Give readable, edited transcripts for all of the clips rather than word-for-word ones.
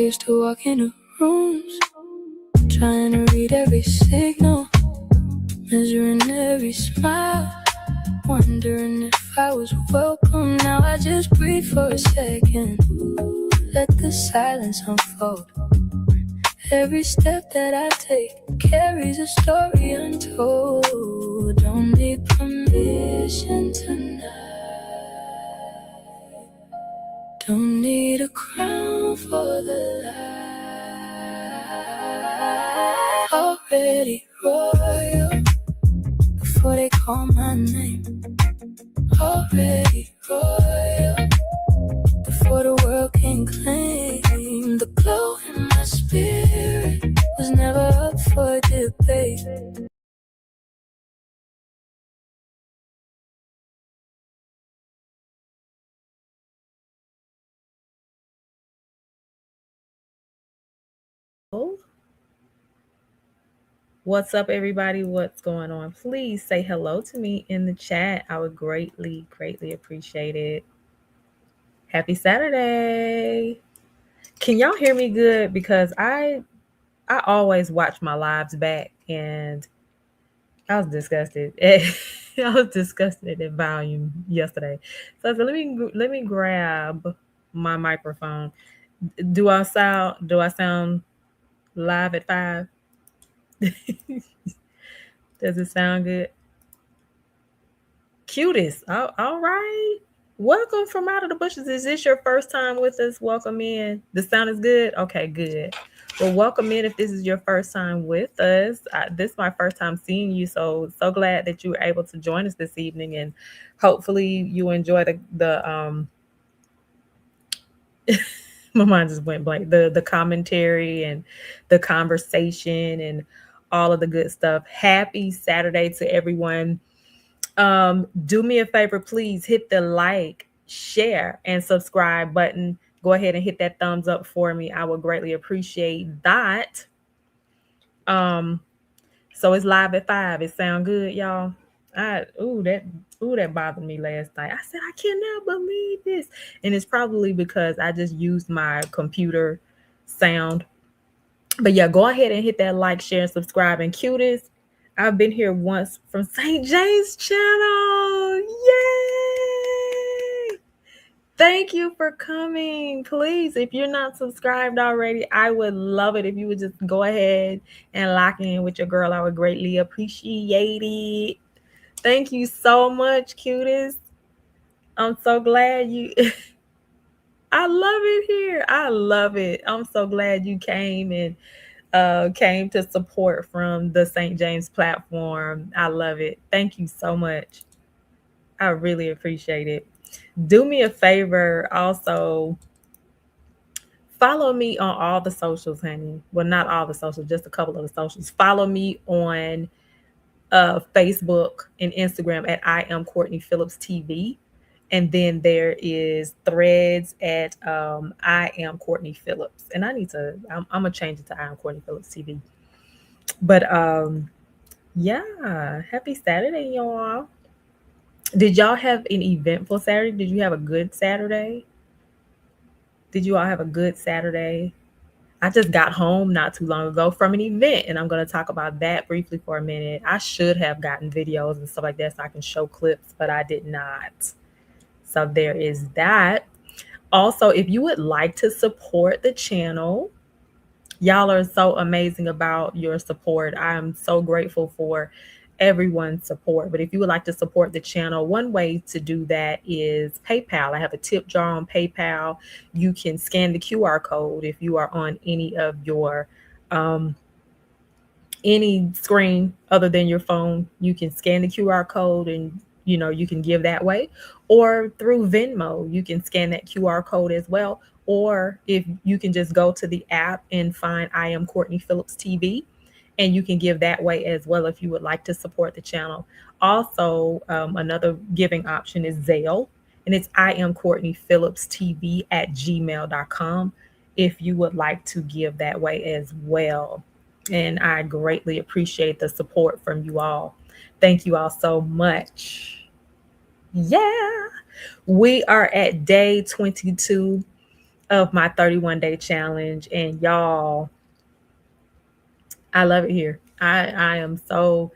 used to walk into rooms, trying to read every signal, measuring every smile, wondering if I was welcome. Now I just breathe for a second, let the silence unfold. Every step that I take carries a story untold. Don't need permission tonight. Don't need a crown for the light. Already royal before they call my name. Already royal before the world can claim. The glow in my spirit was never up for debate. What's up, everybody? What's going on? Please say hello to me in the chat. I would greatly appreciate it. Happy Saturday. Can y'all hear me good? Because I always watch my lives back and I was disgusted. I was disgusted at volume yesterday. So I said, let me grab my microphone. Do I sound live at 5? Does it sound good? Cutest. All right. Welcome from out of the bushes. Is this your first time with us? Welcome in. The sound is good? Okay, good. Well, welcome in if this is your first time with us. This is my first time seeing you, so glad that you were able to join us this evening, and hopefully you enjoy the my mind just went blank. The commentary and the conversation and all of the good stuff. Happy Saturday to everyone. Do me a favor, please hit the like, share, and subscribe button. Go ahead and hit that thumbs up for me. I would greatly appreciate that. So it's live at 5. It sound good, y'all. That bothered me last night. I said I cannot believe this, and it's probably because I just used my computer sound. But yeah, go ahead and hit that like, share, and subscribe. And cutest, I've been here once from St. James channel. Yay! Thank you for coming. Please, if you're not subscribed already, I would love it if you would just go ahead and lock in with your girl. I would greatly appreciate it. Thank you so much, cutest. I'm so glad you I love it here. I love it. I'm so glad you came and came to support from the St. James platform. I love it. Thank you so much. I really appreciate it. Do me a favor also. Follow me on all the socials, honey. Well, not all the socials, just a couple of the socials. Follow me on Facebook and Instagram at I am Courtney Phillips TV. And then there is Threads at I am Courtney Phillips. And I'm gonna change it to I am Courtney Phillips TV. But yeah, happy Saturday, y'all. Did y'all have an eventful Saturday? Did you have a good Saturday? Did you all have a good Saturday? I just got home not too long ago from an event, and I'm going to talk about that briefly for a minute. I should have gotten videos and stuff like that so I can show clips, but I did not. So there is that. Also, if you would like to support the channel, y'all are so amazing about your support. I am so grateful for everyone's support. But if you would like to support the channel, one way to do that is PayPal. I have a tip jar on PayPal. You can scan the QR code if you are on any of your any screen other than your phone. You can scan the QR code and you can give that way, or through Venmo you can scan that QR code as well, or if you can just go to the app and find I am Courtney Phillips TV, and you can give that way as well if you would like to support the channel. Also, another giving option is Zelle, and it's I am Courtney Phillips TV at gmail.com if you would like to give that way as well. And I greatly appreciate the support from you all. Thank you all so much. Yeah. We are at day 22 of my 31-day challenge. And y'all, I love it here. I am so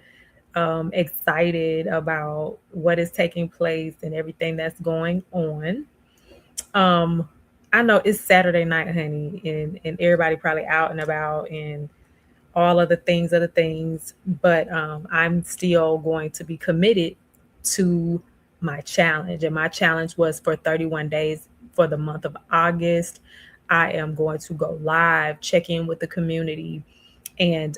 excited about what is taking place and everything that's going on. Um, I know it's Saturday night, honey, and everybody probably out and about and all of the things but I'm still going to be committed to my challenge. And my challenge was for 31 days for the month of August. I am going to go live, check in with the community, and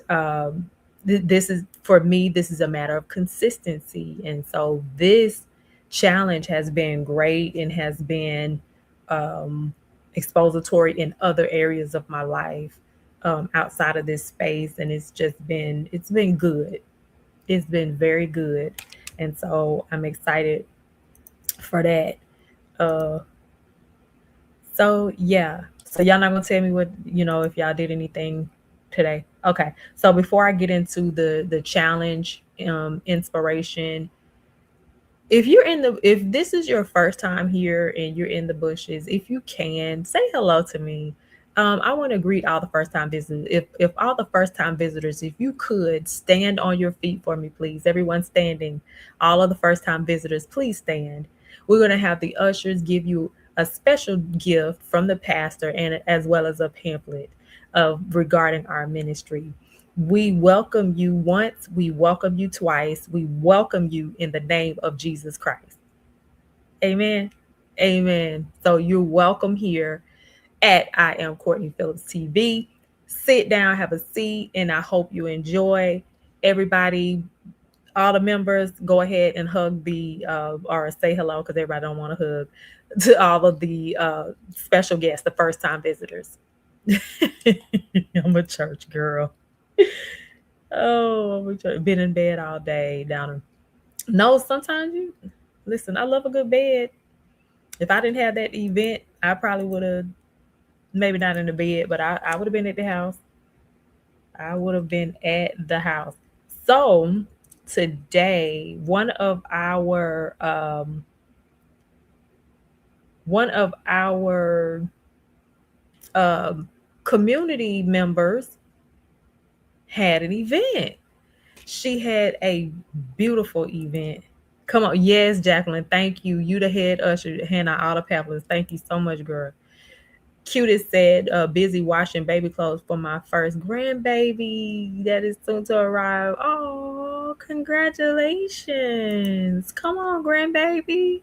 this is, for me, this is a matter of consistency. And so this challenge has been great and has been um, expository in other areas of my life, outside of this space. And it's been good. It's been very good. And so I'm excited for that. uh so yeah. So y'all not gonna tell me what, if y'all did anything today. Okay. So before I get into the challenge inspiration, if this is your first time here and you're in the bushes, if you can say hello to me. I want to greet all the first time visitors. If all the first time visitors, if you could stand on your feet for me, please. Everyone standing. All of the first time visitors, please stand. We're going to have the ushers give you a special gift from the pastor, and as well as a pamphlet regarding our ministry. We welcome you once, we welcome you twice, we welcome you in the name of Jesus Christ. Amen. Amen. So you're welcome here at I Am Courtney Phillips TV. Sit down, have a seat, and I hope you enjoy. Everybody, all the members, go ahead and hug or say hello, because everybody don't want to hug, to all of the special guests, the first time visitors. I'm a church girl. Oh, we been in bed all day down. No, sometimes you listen. I love a good bed. If I didn't have that event, I probably would have, maybe not in the bed, but I would have been at the house. I would have been at the house. So today, one of our um, community members had an event. She had a beautiful event. Come on. Yes, Jacqueline. Thank you. You the head usher, Hannah, all the pamphlets. Thank you so much, girl. Cutest said, busy washing baby clothes for my first grandbaby that is soon to arrive. Oh, congratulations. Come on, grandbaby.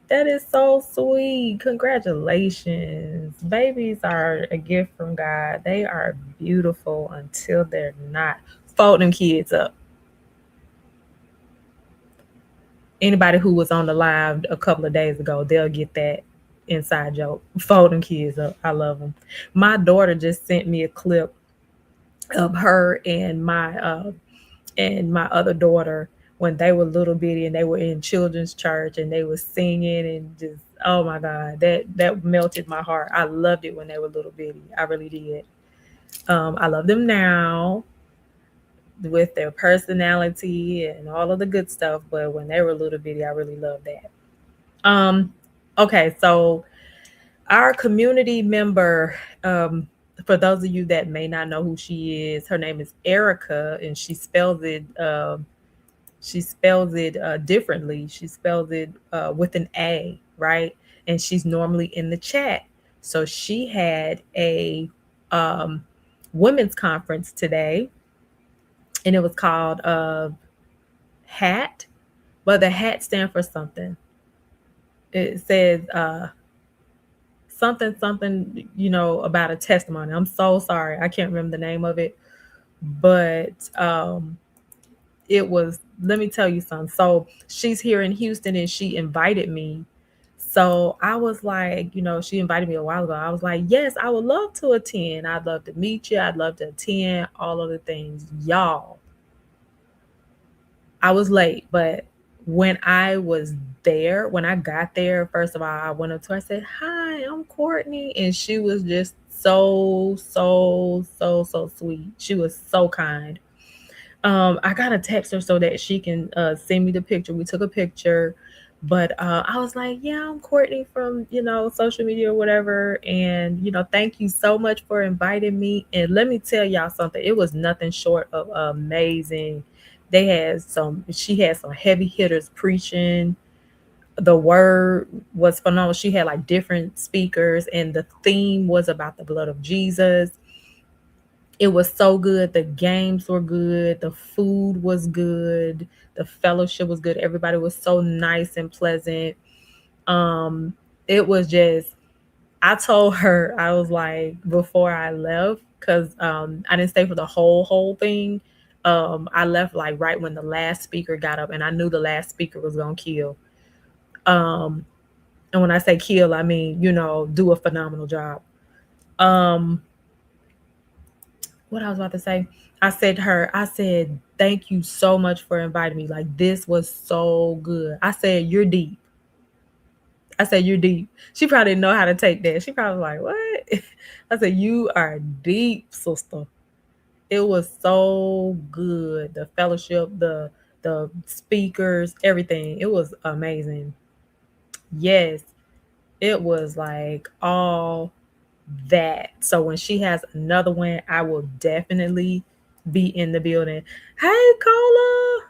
That is so sweet. Congratulations. Babies are a gift from God. They are beautiful until they're not. Fold them kids up. Anybody who was on the live a couple of days ago, they'll get that inside joke. Fold them kids up. I love them. My daughter just sent me a clip of her and my other daughter when they were little bitty and they were in children's church and they were singing and just, oh my God, that melted my heart. I loved it when they were little bitty. I really did. I love them now with their personality and all of the good stuff, but when they were little bitty, I really loved that. Okay, so our community member, for those of you that may not know who she is, her name is Erica, and she spells it differently. She spells it with an A, right? And she's normally in the chat. So she had a women's conference today, and it was called HAT, but the HAT stand for something. It says something, about a testimony. I'm so sorry. I can't remember the name of it, but it was, let me tell you something. So she's here in Houston and she invited me. So I was like, she invited me a while ago. I was like, yes, I would love to attend. I'd love to meet you. I'd love to attend all of the things. Y'all, I was late, but when I got there, first of all, I went up to her, I said, hi, I'm Courtney. And she was just so sweet. She was so kind. I got to text her so that she can send me the picture. We took a picture. But I was like, yeah, I'm Courtney from, social media or whatever. And, thank you so much for inviting me. And let me tell y'all something. It was nothing short of amazing. She had some heavy hitters preaching. The word was phenomenal. She had like different speakers, and the theme was about the blood of Jesus. It was so good. The games were good. The food was good. The fellowship was good. Everybody was so nice and pleasant. um it was just, I told her, I was like, before I left, because I didn't stay for the whole thing. I left like right when the last speaker got up, and I knew the last speaker was gonna kill. um and when I say kill, I mean, do a phenomenal job. um what I was about to say, I said to her, I said, thank you so much for inviting me, like this was so good. I said, you're deep. I said, you're deep. She probably didn't know how to take that. She probably was like, what? I said, you are deep, sister. It was so good. The fellowship, the speakers, everything. It was amazing. Yes, it was like all that. So when she has another one, I will definitely be in the building. Hey, Cola,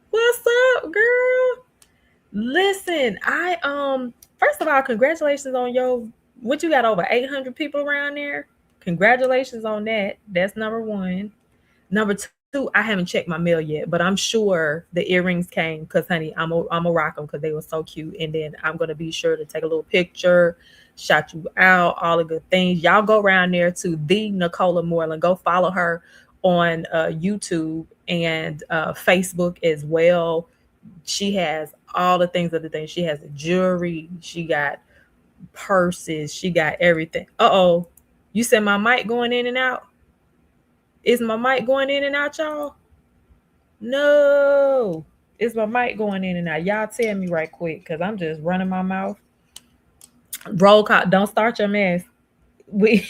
what's up, girl? Listen, I first of all, congratulations on your, what, you got over 800 people around there. Congratulations on that. That's number one. Number two, I haven't checked my mail yet, but I'm sure the earrings came, because honey, I'm a rock them, because they were so cute. And then I'm gonna be sure to take a little picture, shout you out, all the good things. Y'all go around there to the Nicola Moreland. Go follow her on YouTube and Facebook as well. She has all the things of the things. She has the jewelry, she got purses, she got everything. Uh-oh. You said my mic going in and out? Is my mic going in and out, y'all? No. Is my mic going in and out? Y'all tell me right quick, because I'm just running my mouth. Roll call. Don't start your mess. We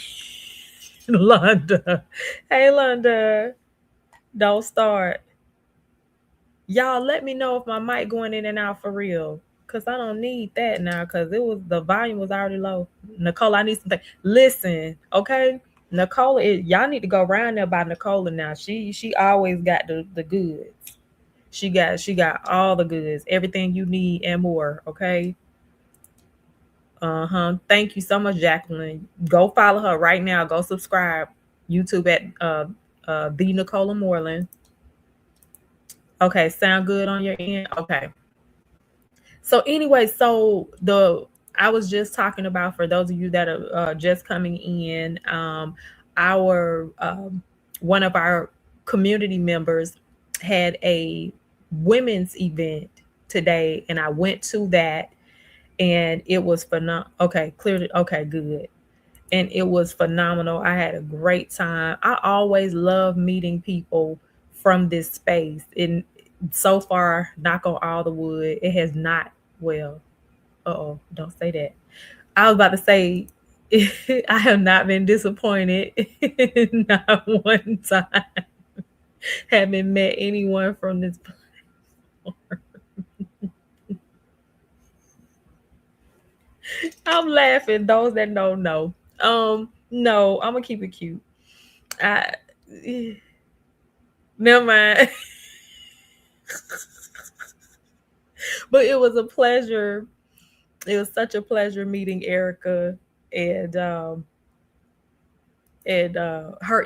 Londa. Hey Londa. Don't start. Y'all let me know if my mic going in and out for real. Cause I don't need that now, cause the volume was already low. Nicole, I need something. Listen, okay? Nicola, y'all need to go around there by Nicola now. She always got the goods. She got all the goods, everything you need and more. Okay. Thank you so much, Jacqueline. Go follow her right now. Go subscribe. YouTube at the Nicola Moreland. Okay, sound good on your end? Okay. So anyway, the I was just talking about, for those of you that are just coming in, our one of our community members had a women's event today, and I went to that, and it was phenomenal. Okay, clearly, okay, good. And it was phenomenal. I had a great time. I always love meeting people from this space. And so far, knock on all the wood, it has not, well, don't say that. I was about to say, I have not been disappointed not one time. Haven't met anyone from this platform. I'm laughing. Those that don't know. No, I'm gonna keep it cute. I Never mind. But it was a pleasure. It was such a pleasure meeting Erica, and her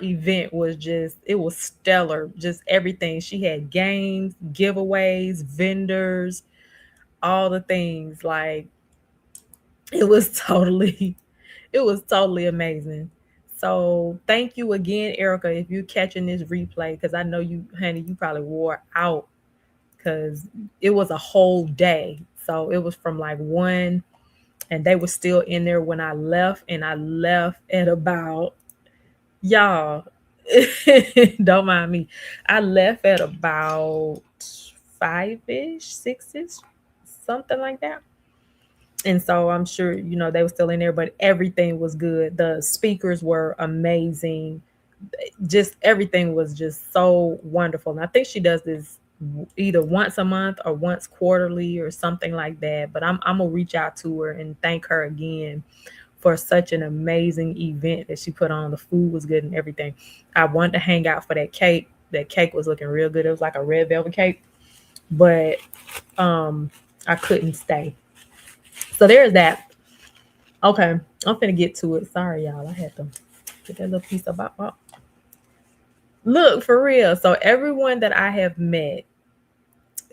event was just, it was stellar. Just everything. She had games, giveaways, vendors, all the things. Like, it was totally amazing. So thank you again, Erica, if you're catching this replay, because I know you, honey, you probably wore out, because it was a whole day. So it was from like 1, and they were still in there when I left, and I left at about, y'all, don't mind me. I left at about 5-ish, 6-ish, something like that. And so I'm sure, they were still in there, but everything was good. The speakers were amazing. Just everything was just so wonderful. And I think she does this either once a month or once quarterly or something like that. But I'm gonna reach out to her and thank her again for such an amazing event that she put on. The food was good and everything. I wanted to hang out for that cake. That cake was looking real good. It was like a red velvet cake, but I couldn't stay. So there's that. Okay, I'm finna get to it. Sorry, y'all. I had to get that little piece of bop. Look, for real. So everyone that I have met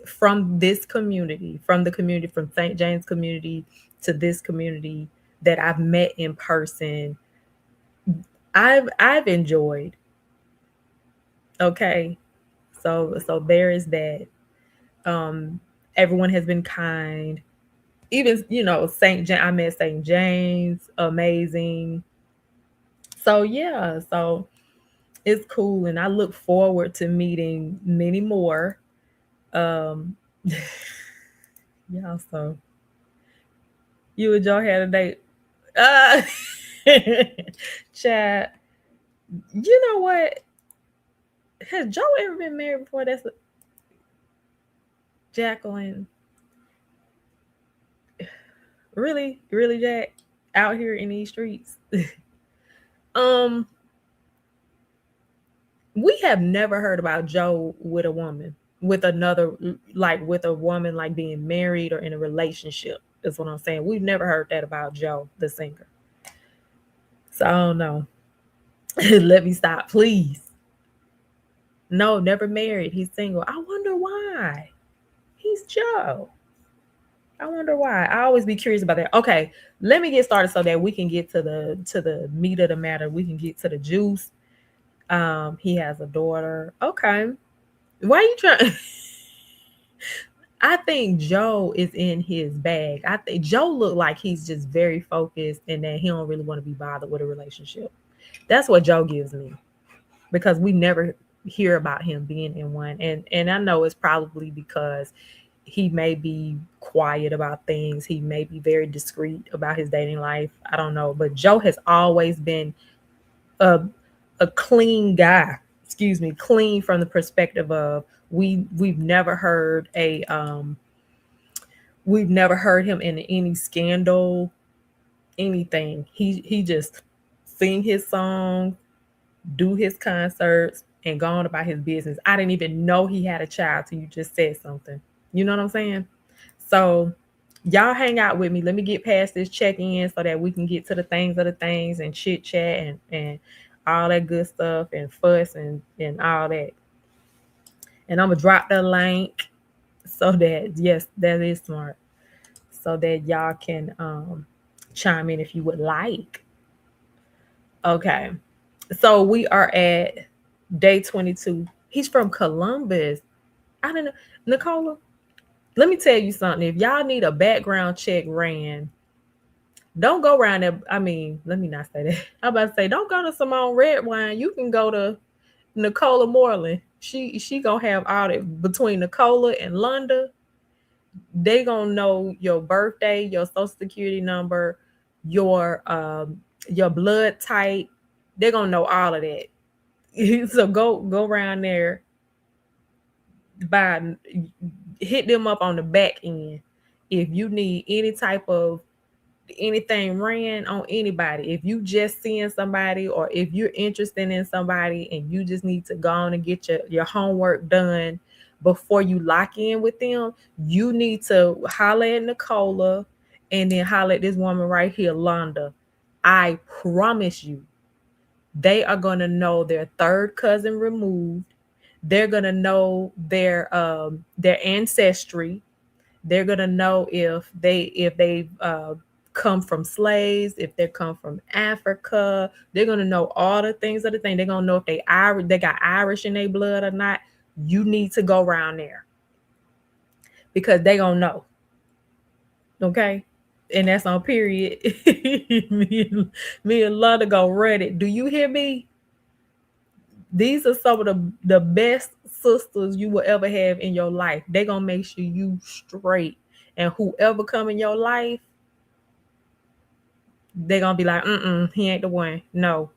from this community, from the community, from St. James community to this community that I've met in person, I've enjoyed. Okay. So there is that. Um Everyone has been kind. Even, St. James, I met St. James, amazing. So yeah, so it's cool and I look forward to meeting many more. Um yeah, so you and Joe had a date. Uh Chat. You know what? Has Joe ever been married before? That's Jacqueline. Really, really, Jack, out here in these streets. um, we have never heard about Joe with a woman, with another, like with a woman, like being married or in a relationship. Is what I'm saying. We've never heard that about Joe, the singer. So I don't know. Let me stop, please. No, never married. He's single. I wonder why. He's Joe. I wonder why. I always be curious about that. Okay, let me get started so that we can get to the meat of the matter. We can get to the juice. He has a daughter. Okay. Why are you trying? I think Joe is in his bag. I think Joe looked like he's just very focused and that he don't really want to be bothered with a relationship. That's what Joe gives me because we never hear about him being in one. And I know it's probably because he may be quiet about things. He may be very discreet about his dating life. I don't know, but Joe has always been a a clean guy. Excuse me, clean from the perspective of we've never heard a we've never heard him in any scandal, anything. He just sing his songs, do his concerts, and go on about his business. I didn't even know he had a child till you just said something. You know what I'm saying? So y'all hang out with me. Let me get past this check-in so that we can get to the things of the things and chit chat and all that good stuff and fuss and all that. And I'm gonna drop the link so that yes, that is smart. So that y'all can chime in if you would like. Okay. So we are at day 22. He's from Columbus. I don't know. Nicola, let me tell you something. If y'all need a background check ran, don't go around there. I mean, let me not say that. I'm about to say, don't go to Simone Redwine. You can go to Nicola Moreland. She gonna have all that between Nicola and Londa. They gonna know your birthday, your social security number, your blood type. They're gonna know all of that. So go around there, by hit them up on the back end if you need any type of anything ran on anybody. If you just seeing somebody or if you're interested in somebody and you just need to go on and get your homework done before you lock in with them, you need to holler at Nicola and then holler at this woman right here, Londa. I promise you, they are going to know their third cousin removed. They're going to know their ancestry. They're going to know if they come from slaves, if they come from Africa. They're going to know all the things of the thing. They're going to know if they got Irish in their blood or not. You need to go around there because they going to know. Okay? And that's on period. me and Lana go read it. Do you hear me? These are some of the best sisters you will ever have in your life. They're going to make sure you straight. And whoever come in your life, they're going to be like, he ain't the one. No.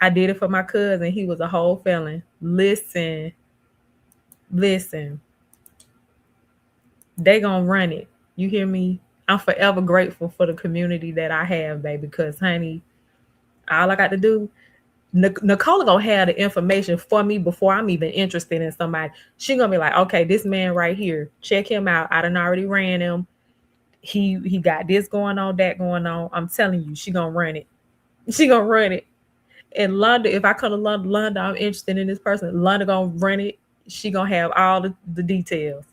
I did it for my cousin. He was a whole felon. Listen, Listen, they gonna run it. You hear me? I'm forever grateful for the community that I have, baby. Because, honey, all I got to do, Nicole gonna have the information for me before I'm even interested in somebody. She gonna be like, okay, this man right here, check him out. I done already ran him. He got this going on, that going on. I'm telling you, she gonna run it. She gonna run it. In London, if I come to London, I'm interested in this person. London gonna run it. She gonna have all the details.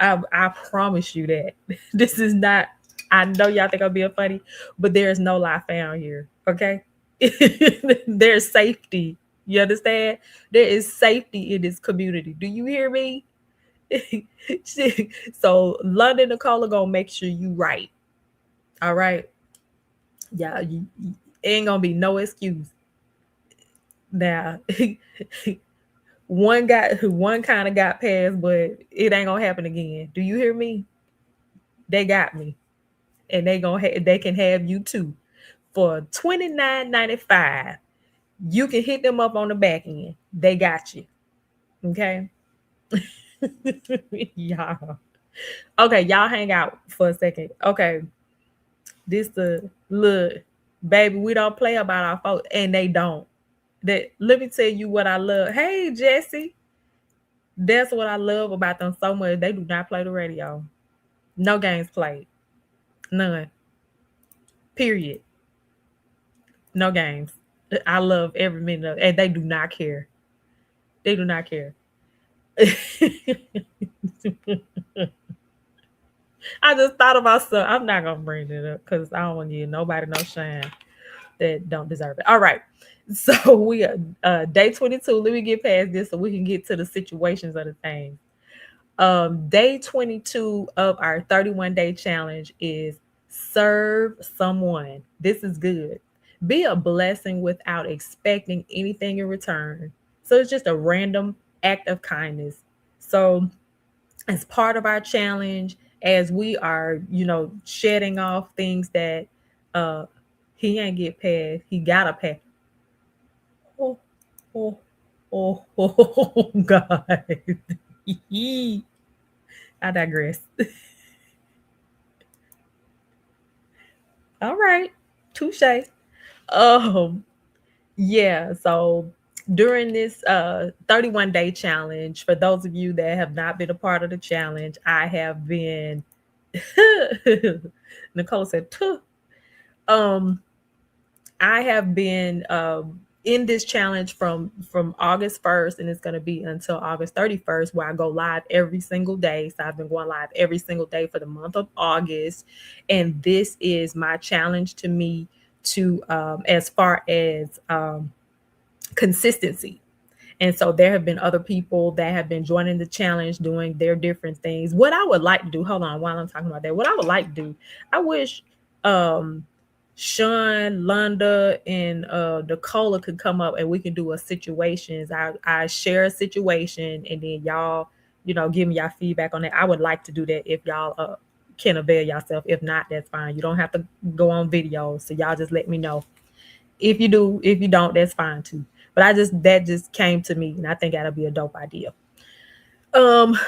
I promise you that. This is not. I know y'all think I'm being funny, but there is no lie found here. Okay, there's safety. You understand? There is safety in this community. Do you hear me? So London Nicola gonna make sure you right. All right. Yeah, you ain't gonna be no excuse. Now, one kind of got past, but it ain't gonna happen again. Do you hear me? They got me, and they can have you too for $29.95. You can hit them up on the back end. They got you. Okay. Y'all. Okay, y'all hang out for a second. Okay. This the look, baby. We don't play about our folks, and they don't. That let me tell you what I love. Hey, Jesse. That's what I love about them so much. They do not play the radio. No games played. None. Period. No games. I love every minute of it. And they do not care. They do not care. I just thought about something. I'm not gonna bring it up because I don't want to give nobody no shine that don't deserve it. All right. So we are day 22. Let me get past this so we can get to the situations of the things. Day 22 of our 31-day challenge is serve someone. This is good. Be a blessing without expecting anything in return. So it's just a random act of kindness. So as part of our challenge, as we are, shedding off things that uh he ain't get past, he gotta pass. Oh, oh, oh, God. I digress. All right. Touche. Um, yeah, so during this 31-day challenge, for those of you that have not been a part of the challenge, I have been Nicole said, "Tuh." um I have been in this challenge from August 1st, and it's going to be until August 31st, where I go live every single day. So I've been going live every single day for the month of August, and this is my challenge to me to as far as consistency. And so there have been other people that have been joining the challenge, doing their different things. What I would like to do, hold on, while I'm talking about that, what I would like to do, I wish um Sean, Londa, and Nicola could come up and we can do a situations. I share a situation and then y'all, give me y'all feedback on that. I would like to do that if y'all can avail yourself. If not, that's fine. You don't have to go on video. So y'all just let me know. If you do, if you don't, that's fine too. But that just came to me and I think that'll be a dope idea. So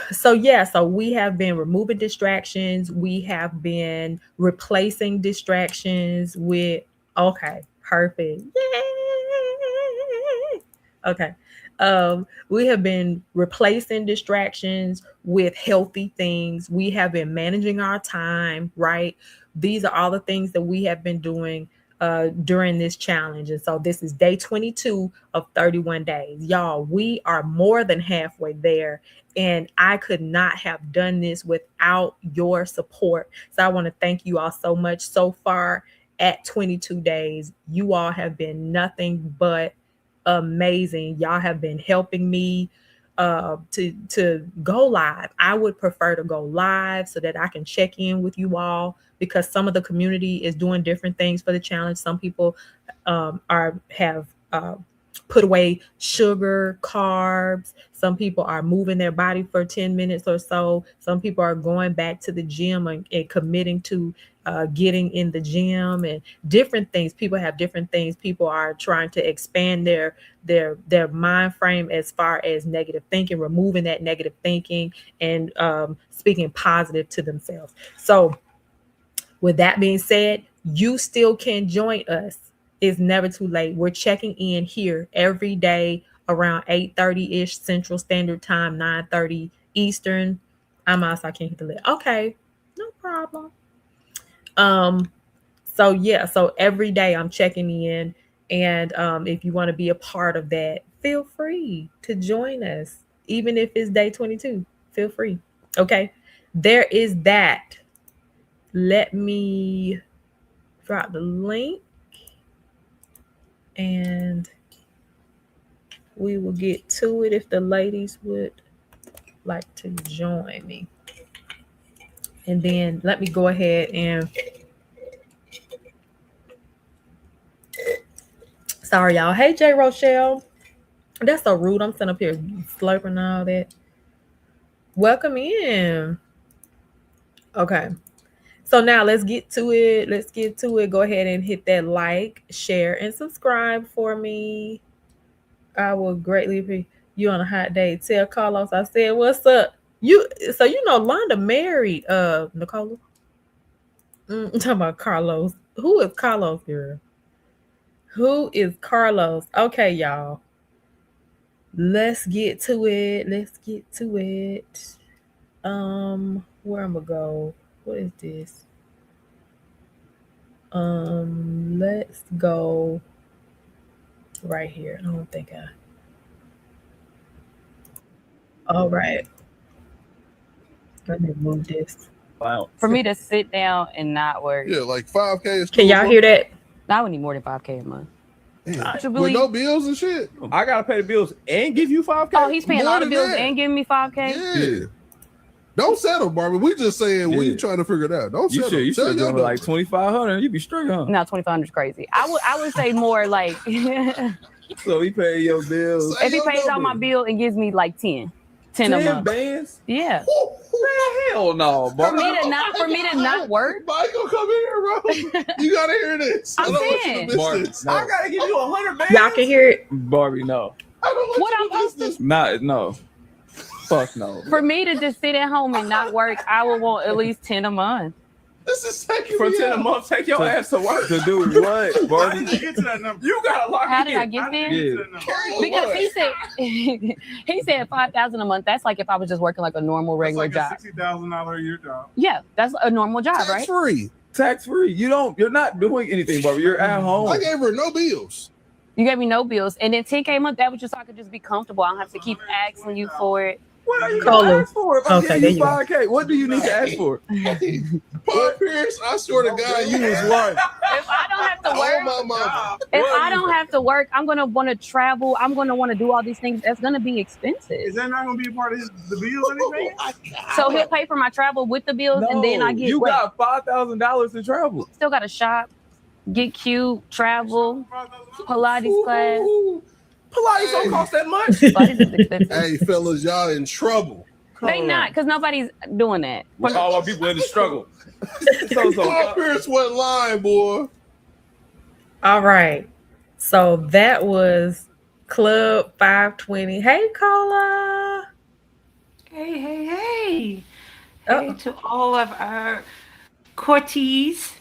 we have been removing distractions. We have been replacing distractions with okay, perfect. Yay! Okay. We have been replacing distractions with healthy things. We have been managing our time, right? These are all the things that we have been doing during this challenge. And so this is day 22 of 31 days. Y'all, we are more than halfway there. And I could not have done this without your support. So I want to thank you all so much. So far at 22 days, you all have been nothing but amazing. Y'all have been helping me to go live. I would prefer to go live so that I can check in with you all, because some of the community is doing different things for the challenge. Some people have put away sugar, carbs. Some people are moving their body for 10 minutes or so. Some people are going back to the gym and committing to getting in the gym and different things. People have different things. People are trying to expand their mind frame as far as negative thinking, removing that negative thinking, and speaking positive to themselves. So with that being said, you still can join us. It's never too late. We're checking in here every day around 8:30-ish Central Standard Time, 9:30 Eastern. I'm also, I can't hit the list. Okay, no problem. So yeah, so every day I'm checking in. And if you want to be a part of that, feel free to join us. Even if it's day 22, feel free. Okay. There is that. Let me drop the link and we will get to it if the ladies would like to join me. And then let me go ahead and sorry, y'all. Hey, J. Rochelle. That's so rude. I'm sitting up here slurping all that. Welcome in. Okay. So now let's get to it. Let's get to it. Go ahead and hit that like, share, and subscribe for me. I will greatly appreciate you on a hot day. Tell Carlos I said, what's up? So you know Londa married Nicola. I'm talking about Carlos. Who is Carlos, girl? Who is Carlos? Okay, y'all. Let's get to it. Let's get to it. Where I'm gonna go? What is this? Let's go right here. I don't think I. All right. Let me move this. Wow. For me to sit down and not work, Yeah, like 5K is Can cool, y'all bro. hear that? I would need more than $5K a month. Damn. Would you With believe? no bills and shit. I gotta pay the bills and give you 5K. Oh, he's paying More all the than bills that. and giving me $5K. Yeah. Don't settle, Barbie. We just saying we Yeah. trying to figure it out. Don't You settle. should Tell your do like number. 2,500. You be straight, huh? No, 2,500 is crazy. I would say more like if So he pay your bills. Say he your pays all my number. bill and gives me like 10 a 10 month. bands? Yeah. Man, hell no, bro. For me to not work. Michael, come here, bro. You gotta hear this. I'm I don't want you saying. to miss Barbie, this. no. I I gotta give you 100 bands. Y'all can hear it. Barbie, no. don't want What you I'm to miss supposed this. No. Fuck no. For me to just sit at home and not work, I would want at least 10 a month. This is taking For me 10 a out. month, take your ass to work. To do what, How Barbie? did you get to that number? You gotta lock How it did I in. get there? Get Yeah. to that number. Because What? he said 5,000 a month. That's like if I was just working like a normal That's regular like job. a $60,000 a year job. Yeah, that's a normal job, Tax right? free. Tax free. You're not doing anything, Barbie. You're at home. I gave her no bills. You gave me no bills, and then 10K a month. That was just so I could just be comfortable. I don't have to keep asking you for it. What are you Cola. gonna ask for? If I'm Okay, giving you there you go. 5K, what do you need to ask for? Paul Pierce, I swear to God, you was right. If I don't have to Oh work, my mama. if I don't have to work, I'm gonna want to travel. I'm gonna want to do all these things. That's gonna be Is expensive. that not going to be a part of the bills that he pays? So he'll pay for my travel with the bills, and then I get you wait, got $5,000 to travel. still got to shop, get cute, travel, Pilates class. Ooh. Pilates don't cost that much. Pilates is expensive. Hey, fellas, y'all in trouble. They not, because nobody's doing that. With all our people in the struggle. Paul Pierce wasn't lying, boy. All right. So that was Club 520. Hey, Cola. Hey. Uh-oh. Hey to all of our courtees,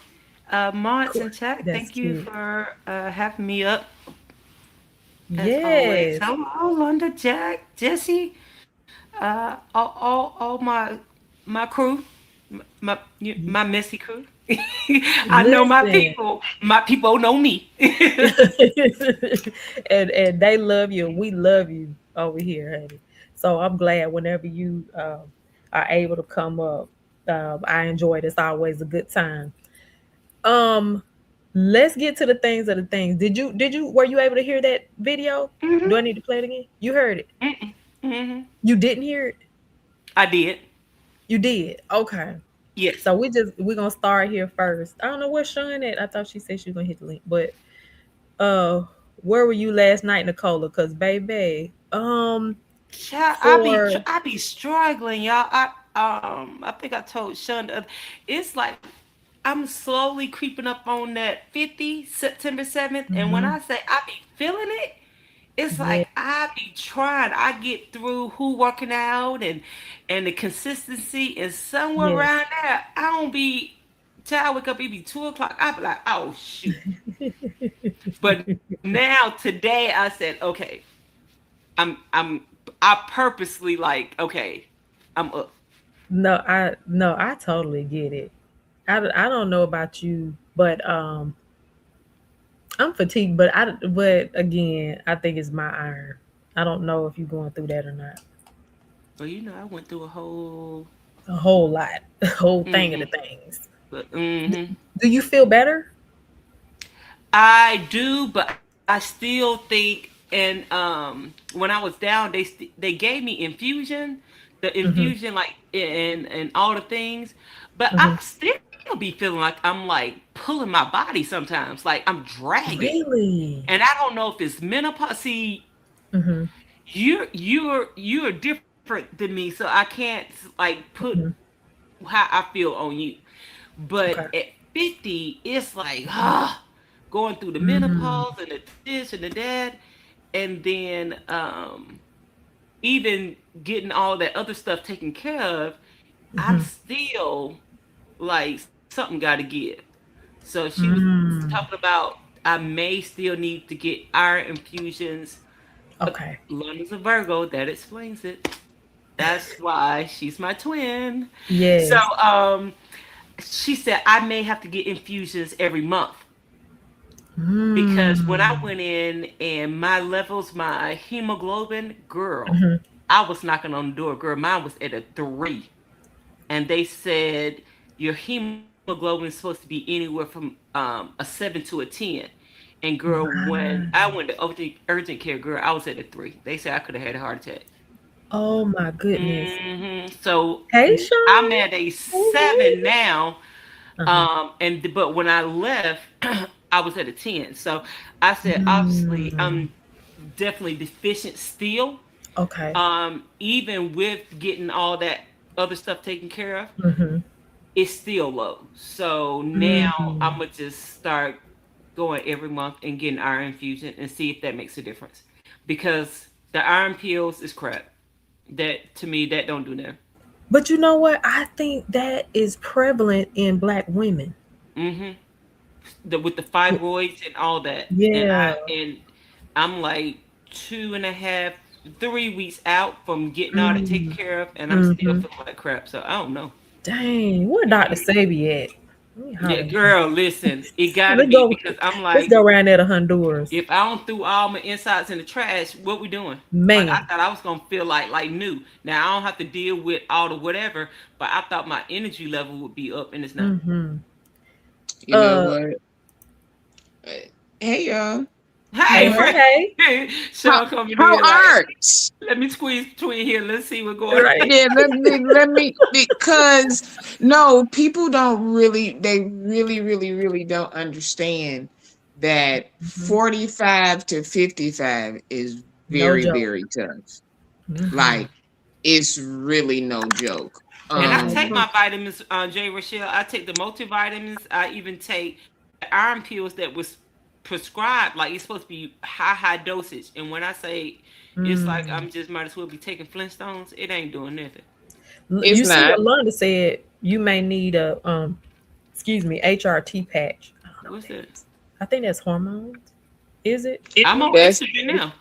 mods and chat. That's Thank you cute. for having me up as Yes. always. Hello, Londa, Jack, Jesse, all my crew, my messy crew. I know my Listen. people. My people know me. and they love you. We love you over here, honey. So I'm glad whenever you are able to come up. I enjoy it. It's always a good time. Let's get to the things of the things. Were you able to hear that video? Mhm. Do I need to play it again? You heard it. Mhm. You didn't hear it? I did. You did. Okay. Yes. So we're gonna start here first. I don't know where Sean at. I thought she said she was gonna hit the link, but Where were you last night, Nicola? Cause baby, Child, for I be struggling, y'all. I think I told Sean it's like I'm slowly creeping up on that 50 September 7th. And when Mhm. I say I be feeling it, it's Yeah, like I be trying. I get through who working out and the consistency is somewhere yes. around there. I don't be till I wake up, it be 2 o'clock. I be like, oh shoot. But now today I said, okay, I'm I purposely like, okay, I'm up. No, I totally get it. I don't know about you, but I'm fatigued, but again, I think it's my iron. I don't know if you're going through that or not. Well, I went through a whole A whole lot, a whole thing of the hmm things. but Do you feel better? I do, but I still think and when I was down they gave me infusion, the Mm-hmm. infusion like and all the things, but Mm-hmm. I still be feeling like I'm like pulling my body sometimes, like I'm dragging. Really? And I don't know if it's menopause. See, Mm-hmm. you're different than me, so I can't like put Mm-hmm. how I feel on you. But Okay. at 50, it's like going through the Mm-hmm. menopause and the this and the that, and then even getting all that other stuff taken care of, I'm still like something got to give. So she was Mm-hmm. talking about I may still need to get iron infusions. Okay. London's a Virgo, that explains it. That's why she's my twin. So Yes. she said I may have to get infusions every month because when I Mm. went in and my levels, my hemoglobin, girl, Mhm. I was knocking on the door, girl. Mine was at a 3, and they said your hemoglobin is supposed to be anywhere from a 7 to a 10. And girl, when I Wow. went to urgent care, girl, I was at a 3. They said I could have had a heart attack. Oh my goodness. So Hey, I'm Sean. at a Hey, 7 hey. now. Uh-huh. But when I left, I was at a 10. So I said, obviously, Mm. I'm definitely deficient still. Okay. Even with getting all that other stuff taken care of, Mm-hmm. it's still low. So now I'm Mm. gonna just start going every month and getting iron infusion and see if that makes a difference. Because the iron pills is crap. That to me, that don't do nothing. But you know what? I think that is prevalent in Black women. hmm with the fibroids and all that. Yeah. And I'm like 2.5, 3 weeks out from getting all that taken Mm. care of, and I'm still Mm-hmm. feeling like crap. So I don't know. Dang. Where Dr. Sabi at? Let me Yeah, holler at him. girl, listen, it gotta Let's be go. because I'm Let's like, go around there to Honduras. if I don't threw all my insides in the trash, what we doing? Like I Man. thought I was gonna feel like new. Now I don't have to deal with all the whatever, but I thought my energy level would be up, and it's not. Mm-hmm. You know Uh, what? Hey y'all. Hey, hey, What? hey, Frank, How Sean coming how in like, arts? let me squeeze between here. Let's see what's hey. going on. Right. Yeah, let me because no, people don't really they really don't understand that Mhm. 45 to 55 is No very, joke. very tough. Mm-hmm. Like it's really no joke. And I No take joke. my vitamins, J. Rochelle. I take the multivitamins. I even take the iron pills that was prescribed. Like it's supposed to be high dosage. And when I say it's like Mm. I'm just might as well be taking Flintstones, it ain't doing nothing. It's You see not. what Londa said? You may need a excuse me, HRT patch. I don't know what What's that that? is. I think that's hormones. Is it? I'm on That's estrogen now.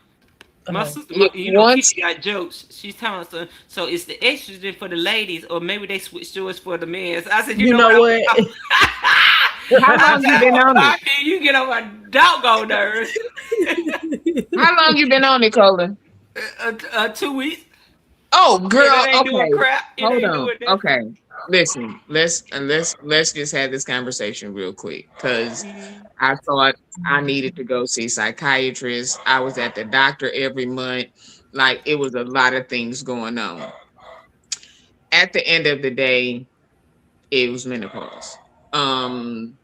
My Oh, sister, yeah, once Kiki got jokes. She's telling us, so it's the estrogen for the ladies, or maybe they switched yours for the men. So I said, you you know what? know what? how I long you said, been on it? I feel you get on my doggone nerves. How long you been on it, Colin? 2 weeks. Oh, Yeah, that girl. ain't doing Okay, crap. It hold ain't on. doing nothing. Okay, listen. Let's just have this conversation real quick because Mhm. I thought I needed to go see psychiatrists. I was at the doctor every month. Like it was a lot of things going on. At the end of the day, it was menopause. Um,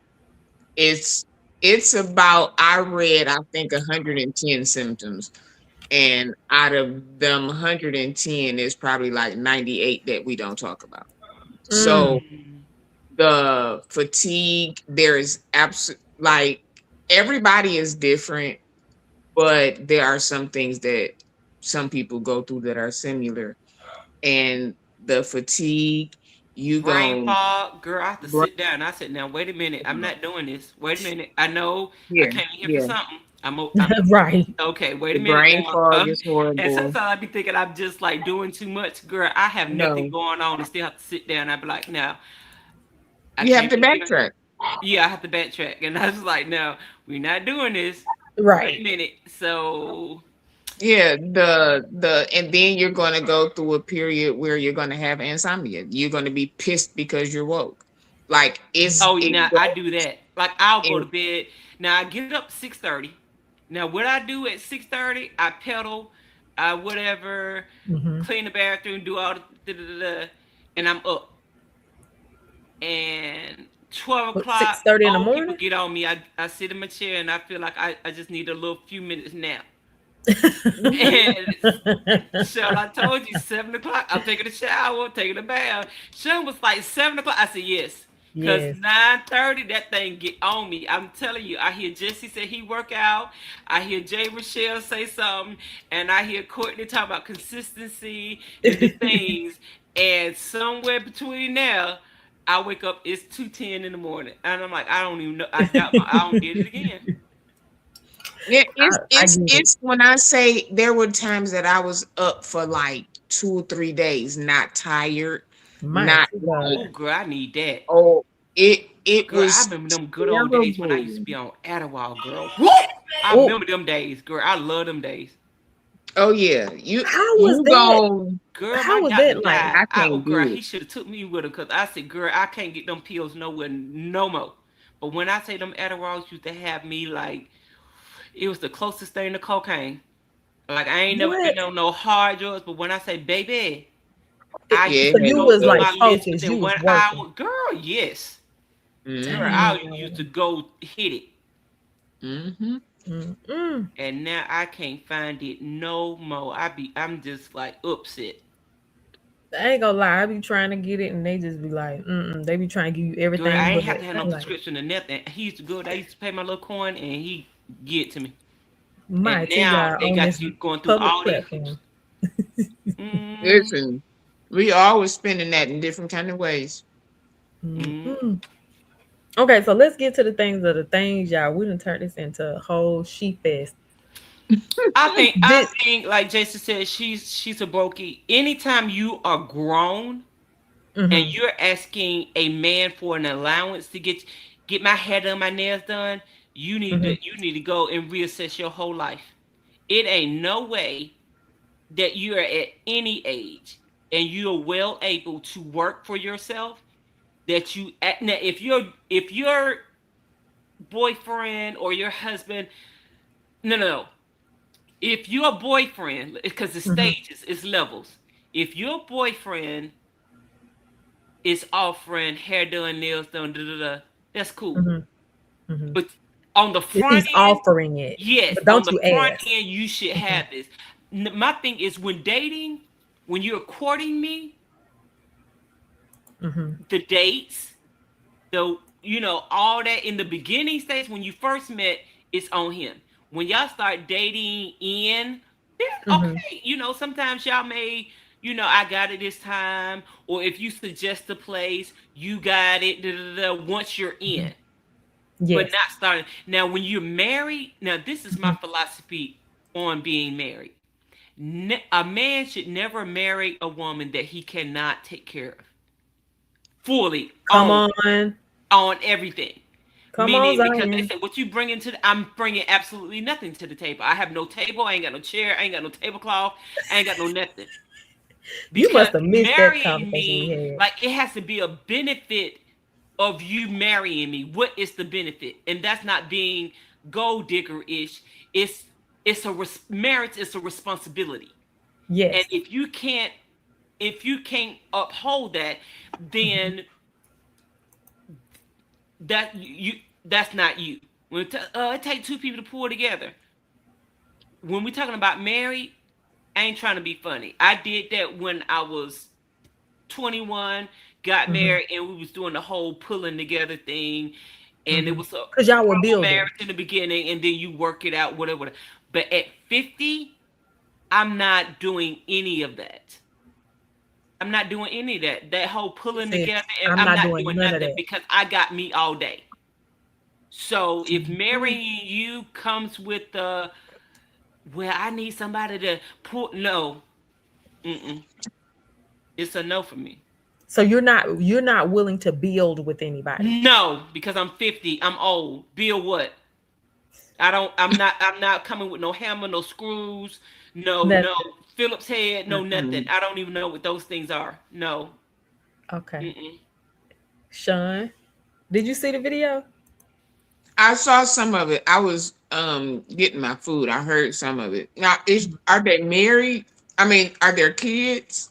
it's It's about, I read, I think 110 symptoms. And out of them 110, there's probably like 98 that we don't talk about. So the fatigue, there is like everybody is different, but there are some things that some people go through that are similar. And the fatigue, you Brain go, fog, girl. I have to sit down. I said, now wait a minute. I'm not doing this. Wait a minute. I know yeah, I came in here yeah. for something. I'm Right. okay. Wait a The minute. brain now. fog is And horrible. sometimes I be thinking I'm just like doing too much, girl. I have nothing No, going on and still have to sit down. I'd be like, now I you have can't to be here. backtrack. Yeah, I have to backtrack. And I was like, no, we're not doing this. Wait a Right. minute. So Yeah, and then you're going to go through a period where you're going to have insomnia. You're going to be pissed because you're woke. Like now I do that. Like I'll go to it- bed. Now I get up 6:30. Now what I do at 6:30, I pedal, I whatever, clean the bathroom, do all the and I'm up. And 12 o'clock, 6:30 in the old morning? people get on me. I sit in my chair and I feel like I just need a little few minutes nap. And Sean, I told you 7 o'clock. I'm taking a shower, taking a bath. Sean was like 7 o'clock. I said yes. Because 9:30, that thing get on me. I'm telling you, I hear Jesse say he work out. I hear Jay Rochelle say something. And I hear Courtney talk about consistency and the things. And somewhere between there, I wake up, it's 2:10 in the morning. And I'm like, I don't even know. I don't get it again. Yeah, I get it. it's when I say there were times that I was up for like 2 or 3 days, not tired, My not God. Oh, girl, I need that. oh, it Girl, I was remember them good old days when I used to be on Adderall, girl. I remember them days, girl. I love them days. oh yeah, How was that? go. Girl, How my was doctor that like? died. I can't Girl, do he it. should have took me with him because I said, girl, I can't get them pills nowhere no more. But when I say them Adderalls used to have me like, it was the closest thing to cocaine. Like I ain't never been on no hard drugs, but when I say baby, I Yeah, So it you had was to like go. my list focused. within You was 1 working. hour. Girl, yes. Mhm, Girl, I used to go hit it. mhm. Mm-mm. And now I can't find it no more. I'm just like upset. I ain't gonna lie, I be trying to get it and they just be like, they be trying to give you Girl, everything. I ain't but have to have no I'm like, prescription or nothing. He used to go, I used to pay my little coin and he get it to me. my And two now y'all they on got this you going through public all these. platform. Listen, we always spending that in different kind of ways. Mm. Okay, so let's get to the things, y'all. We done turned this into a whole sheep fest. I think like Jason said, she's a brokey. Anytime you are grown and you're asking a man for an allowance to get my hair done, my nails done, you need to go and reassess your whole life. It ain't no way that you are at any age and you're well able to work for yourself that you now if your boyfriend or your husband no if your boyfriend, because it's stages, it's levels, if your boyfriend is offering hair done, nails done, that's cool. But on the front He's end, offering it. yes, But don't on the you front ask. end, you should have this. My thing is when dating, when you're courting me, the dates, all that in the beginning stage when you first met, it's on him. When y'all start dating then okay, sometimes y'all may, I got it this time, or if you suggest a place, you got it once you're in. Yes. But not starting. Now, when you're married, now this is my philosophy on being married. A man should never marry a woman that he cannot take care of fully. Come on everything. Come Meaning, on, because Zion. they say what you bring I'm bringing absolutely nothing to the table. I have no table. I ain't got no chair. I ain't got no tablecloth. I ain't got no nothing. You must have missed that marrying conversation we me, had. like it has to be a benefit of you marrying me. What is the benefit? And that's not being gold digger-ish. Marriage is a responsibility. Yes. And if you can't uphold that, then that's not you. It takes two people to pull together. When we're talking about married, I ain't trying to be funny. I did that when I was 21, got married, and we was doing the whole pulling together thing. And it was a because y'all were building marriage in the beginning, and then you work it out, whatever. But at 50, I'm not doing any of that. I'm not doing any of that. That whole pulling together, and I'm not doing none nothing of that. because I got me all day. So if marrying you comes with the, well, I need somebody to pull, no, it's a no for me. So you're not willing to build with anybody? No, because I'm 50. I'm old. Build what? I'm not coming with no hammer, no screws, no Phillips head, no nothing. I don't even know what those things are. No. Okay. Sean, did you see the video? I saw some of it. I was getting my food. I heard some of it. Now, are they married? I mean, are there kids?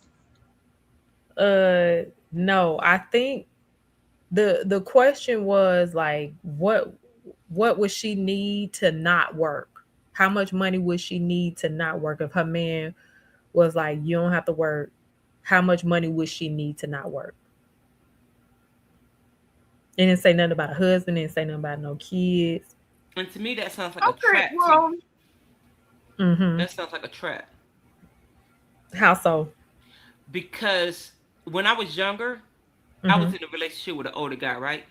No. I think the question was like, what would she need to not work? How much money would she need to not work? If her man was like, you don't have to work, how much money would she need to not work? It didn't say nothing about a husband, didn't say nothing about no kids. And to me, that sounds like a trap. That sounds like a trap. How so? Because when I was younger, I was in a relationship with an older guy, right?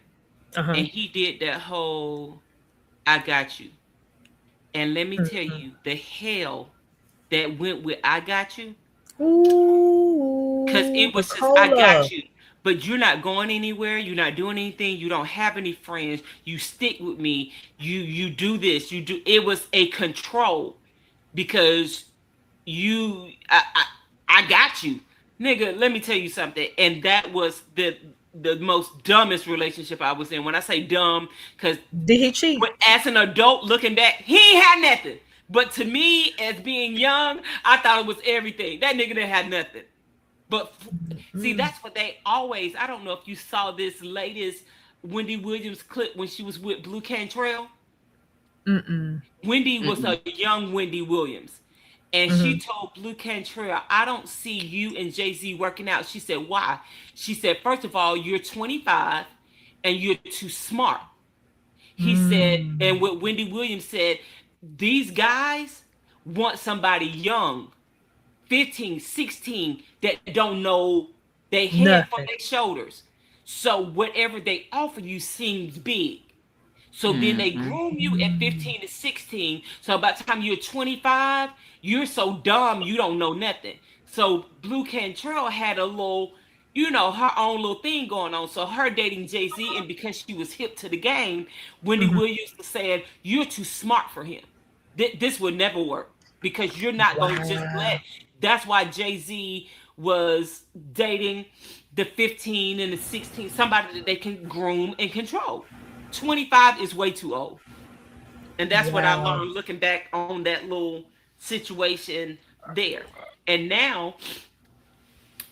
And he did that whole, I got you. And let me tell you, the hell that went with I got you. Because it was just, I got you. But you're not going anywhere. You're not doing anything. You don't have any friends. You stick with me. You do this. You do. It was a control because I got you, nigga. Let me tell you something. And that was the most dumbest relationship I was in. When I say dumb, because did he cheat? As an adult looking back, he ain't had nothing. But to me, as being young, I thought it was everything. That nigga didn't have nothing. But see, that's what they always, I don't know if you saw this latest Wendy Williams clip when she was with Blue Cantrell. Wendy was a young Wendy Williams. And she told Blue Cantrell, I don't see you and Jay-Z working out. She said, why? She said, first of all, you're 25 and you're too smart. He said, and what Wendy Williams said, these guys want somebody young, 15, 16, that don't know they head from their shoulders. So whatever they offer you seems big. So then they groom you at 15 to 16. So by the time you're 25, you're so dumb you don't know nothing. So Blue Cantrell had a little, her own little thing going on. So her dating Jay-Z, and because she was hip to the game, Wendy Williams said, you're too smart for him. This would never work because you're not going to just let. That's why Jay-Z was dating the 15 and the 16, somebody that they can groom and control. 25 is way too old. And that's what I learned looking back on that little situation there. And now,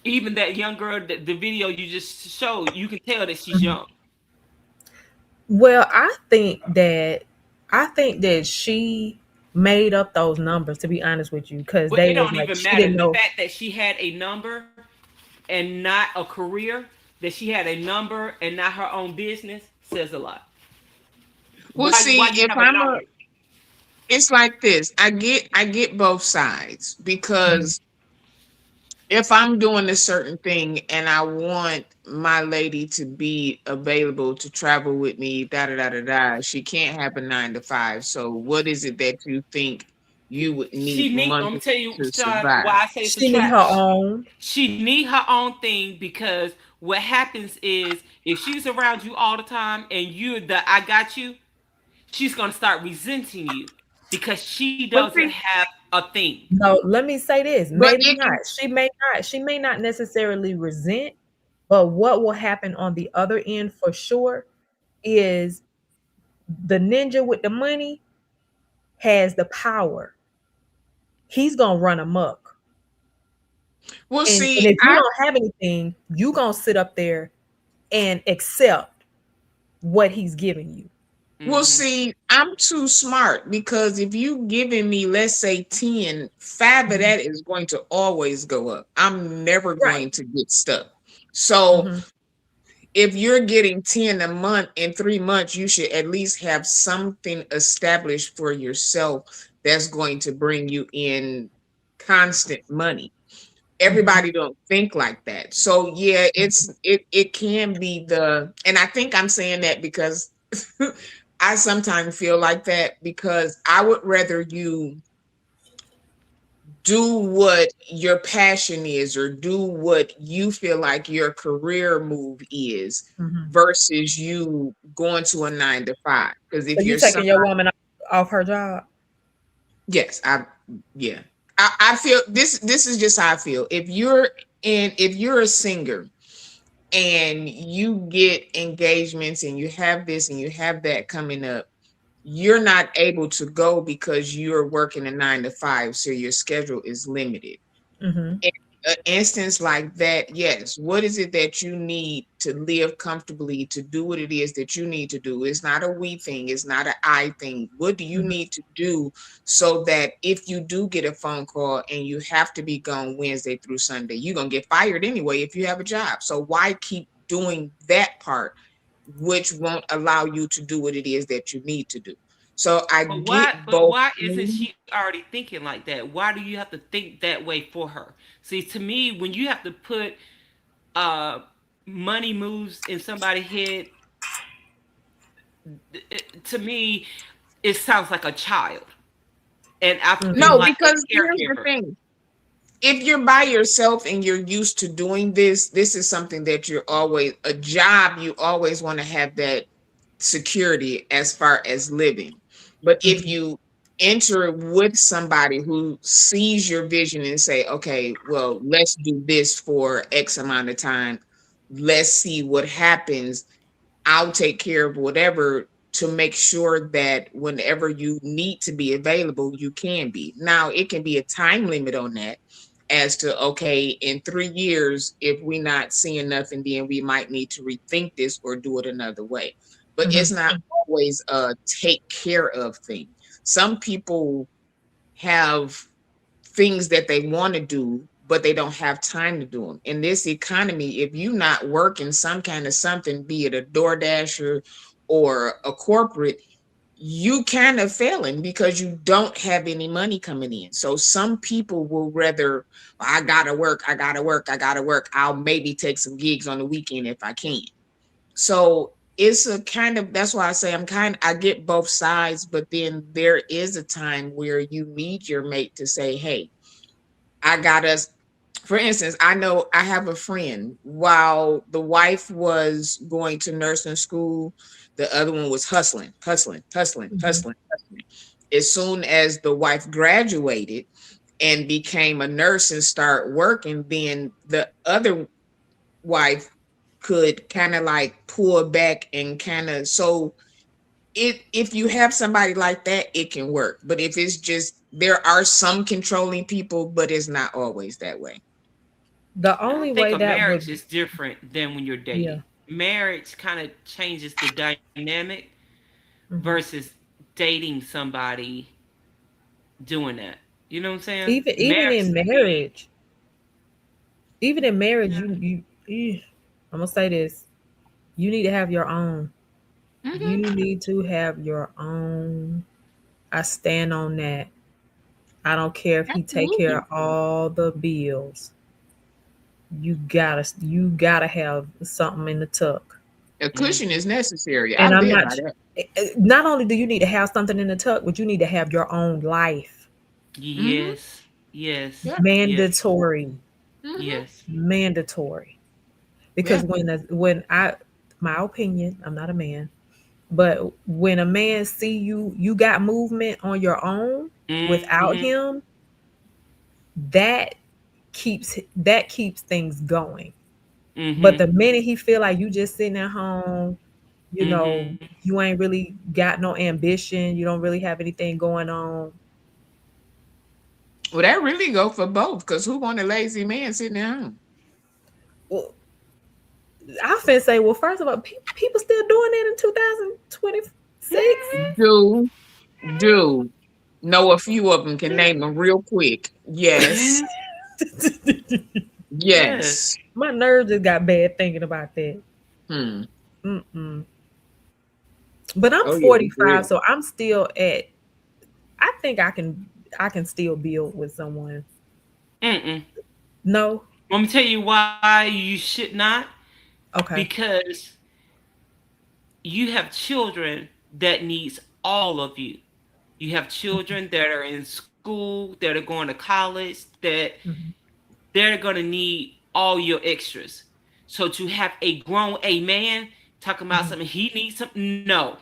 even that young girl, the video you just showed, you can tell that she's young. Well, I think that she made up those numbers, to be honest with you, because they don't even matter. The fact that she had a number and not a career, that she had a number and not her own business, says a lot. Well, it's like this. I get both sides, because if I'm doing a certain thing and I want my lady to be available to travel with me, she can't have a 9 to 5. So what is it that you think you would need? I'm gonna tell you, Sean, why I say she need her own. She need her own thing, because what happens is if she's around you all the time and you're the I got you, she's gonna start resenting you because she doesn't have a thing. No, let me say this. Maybe not. She may not necessarily resent, but what will happen on the other end for sure is the ninja with the money has the power. He's gonna run amok. Well, and if you don't have anything, you gonna sit up there and accept what he's giving you. Well, Mhm. see, I'm too smart because if you giving me, let's say 10, 5 of that is going to always go up. I'm never Right. going to get stuck. So Mhm. if you're getting 10 a month in 3 months, you should at least have something established for yourself that's going to bring you in constant money. Everybody don't think like that. So yeah, it can be and I think I'm saying that because I sometimes feel like that because I would rather you do what your passion is or do what you feel like your career move is Mhm. versus you going to a 9 to 5. Because So if you you're taking your somebody, woman off her job? yes, yeah. I feel this is just how I feel. If you're a singer and you get engagements and you have this and you have that coming up, you're not able to go because you're working a 9 to 5, so your schedule is limited. Mhm. In an instance like that, yes, what is it that you need to live comfortably to do what it is that you need to do? It's not a we thing, it's not an I thing. What do you Mhm. need to do so that if you do get a phone call and you have to be gone Wednesday through Sunday, you're going to get fired anyway if you have a job. So why keep doing that part, which won't allow you to do what it is that you need to do? So I But get both. why isn't she already thinking like that? Why do you have to think that way for her? See, to me, when you have to put uh money moves in somebody's head, to me, it sounds like a child. And I feel Mhm. No, like a because here's the caregiver. thing. If you're by yourself and you're used to doing this is something that you're always a job, you always want to have that security as far as living. But if Mhm. you enter with somebody who sees your vision and say, okay, well, let's do this for X amount of time, let's see what happens. I'll take care of whatever to make sure that whenever you need to be available, you can be. Now, it can be a time limit on that as to, okay, in 3 years, if we're not seeing nothing, then we might need to rethink this or do it another way. But it's Mhm. not always a take care of thing. Some people have things that they want to do, but they don't have time to do them. In this economy, if you're not working some kind of something, be it a DoorDasher or a corporate, you kind of failing because you don't have any money coming in. So some people will rather, I gotta work, I gotta work, I gotta work. I'll maybe take some gigs on the weekend if I can. So it's a kind of, that's why I say I get both sides, but then there is a time where you need your mate to say, hey, I got us. For instance, I know I have a friend. While the wife was going to nursing school, the other one was hustling, hustling, hustling, Mhm. hustling, hustling. As soon as the wife graduated and became a nurse and start working, then the other wife could kind of like pull back and kind of so if you have somebody like that, it can work. But if it's just there are some controlling people, but it's not always that way. The I only think way a that marriage would, is different than when you're yeah. dating. Marriage kind of changes the dynamic Mhm. versus dating somebody doing that. You know what I'm saying? Even Marriage in to me, marriage, you I'm gonna say this. You need to have your own. Mhm. You need to have your own. I stand on that. I don't care if he take care Absolutely. of all the bills. You gotta have something in the tuck. A cushion mhm. is necessary. I And I'm live not. by that. Not only do you need to have something in the tuck, but you need to have your own life. Hmm. Yes, yes, Yeah. yes, Mandatory, Hmm. yes. mandatory. Yeah. Because my opinion, I'm not a man, but when a man see you got movement on your own without Hmm. him, that keeps things going. But Hmm. the minute he feel like you just sitting at home, Hmm. you ain't really got no ambition, you don't really have anything going on. Well, that really go for both. Because who want a lazy man sitting at home? Well, I finna say, well, first of all, people still doing that in 2020. 6? Do know a few of them. Can name them real quick. Yes. Yes. My nerves just got bad thinking about that. Hmm. Mm-mm. But I'm Oh, yeah, 45, great. so I'm still at. I think I can still build with someone. Mm-mm. No. Let me tell you why you should not. Okay. Because you have children that needs all of you. You have children that are in school, that are going to college, that they're going to need all your extras. So to have a grown man talking about something he needs something, no.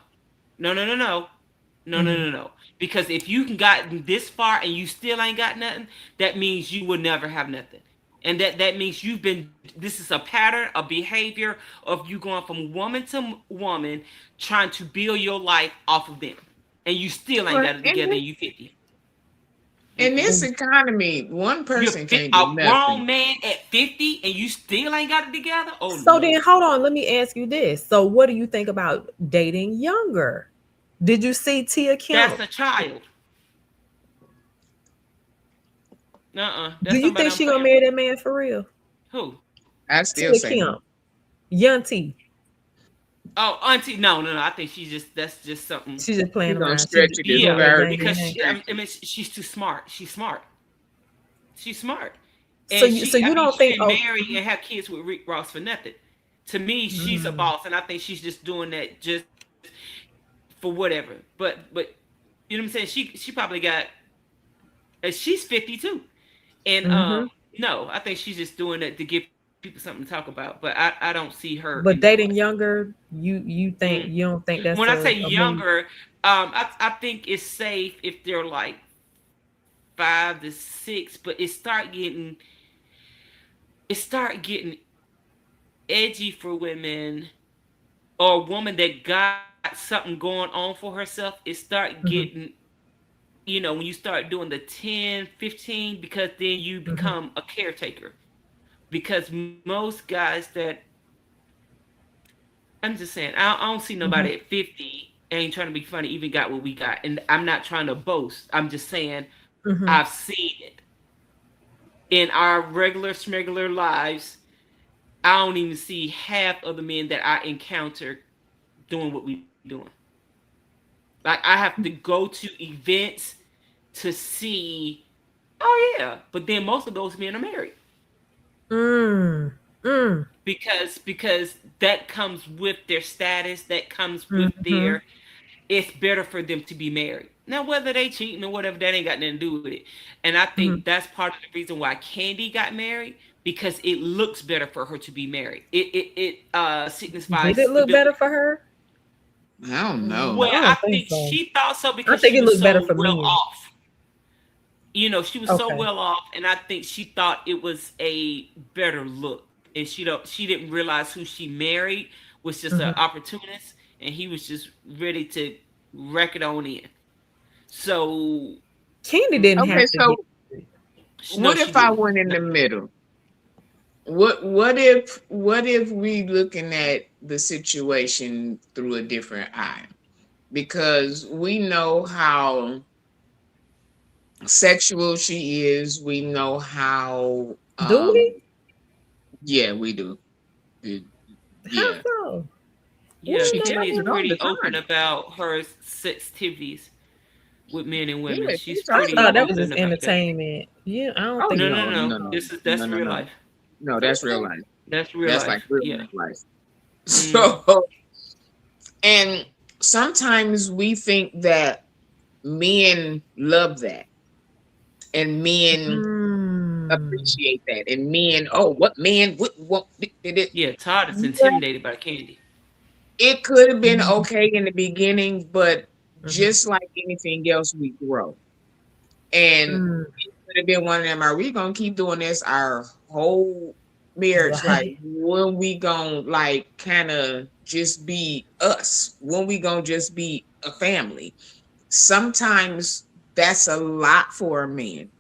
Because if you can gotten this far and you still ain't got nothing, that means you will never have nothing. And that means this is a pattern of behavior of you going from woman to woman, trying to build your life off of them. And you still ain't got it together and you 50. In this economy, one person can't do a nothing. grown man at 50 and you still ain't got it together? Oh, So no. then hold on, let me ask you this. So what do you think about dating younger? Did you see Tia Kemp? That's a child. Do you think she gonna marry that man for real? Who? I still Tia say no. Kemp. Young T. Oh, Auntie, no. I think that's just something. She's just playing She's gonna around. stretch it this far. Because she's too smart. She's smart. So you don't think she marry and have kids with Rick Ross for nothing? To me, she's a boss, and I think she's just doing that just for whatever. But you know what I'm saying? She probably got. She's 52, and no, I think she's just doing that to give people something to talk about. But I don't see her. But dating younger, you think you don't think that's when I say younger, I think it's safe if they're like 5 to 6, but it start getting edgy for women, or a woman that got something going on for herself. It start getting, when you start doing the 10, 15, because then you become a caretaker. Because most guys that, I'm just saying, I don't see nobody at 50, ain't trying to be funny, even got what we got. And I'm not trying to boast. I'm just saying, I've seen it. In our regular smuggler lives, I don't even see half of the men that I encounter doing what we doing. Like, I have to go to events to see, oh yeah, but then most of those men are married. Because that comes with their status, that comes with their, it's better for them to be married. Now, whether they cheating or whatever, that ain't got nothing to do with it. And I think that's part of the reason why Candy got married, because it looks better for her to be married. It signifies. Did it look better for her? I don't know. Well, I think so. she thought so because I think she it was looked better for well me. off. She was so well off, and I think she thought it was a better look. And she didn't realize who she married was just an opportunist, and he was just ready to wreck it on in. So Candy didn't have to. So what if I went in the middle? What if we looking at the situation through a different eye? Because we know how sexual she is. We know how. Do we? Yeah, we do. Yeah. How so? Yeah, She Candy is tells it all pretty the time. open about her sensitivities with men and women. Yeah, She's I pretty. thought that was open just about entertainment. Yeah, I don't think. No. That's real life. No, that's real life. That's real That's life. like real life. So, and sometimes we think that men love that, and men appreciate that, and men, what men what did it? Yeah, Todd is intimidated by Candy. It could have been okay in the beginning, but just like anything else, we grow, and it could have been one of them. Are we gonna keep doing this our whole marriage? Right. Like, when we gonna like kind of just be us? When we gonna just be a family? Sometimes that's a lot for a man.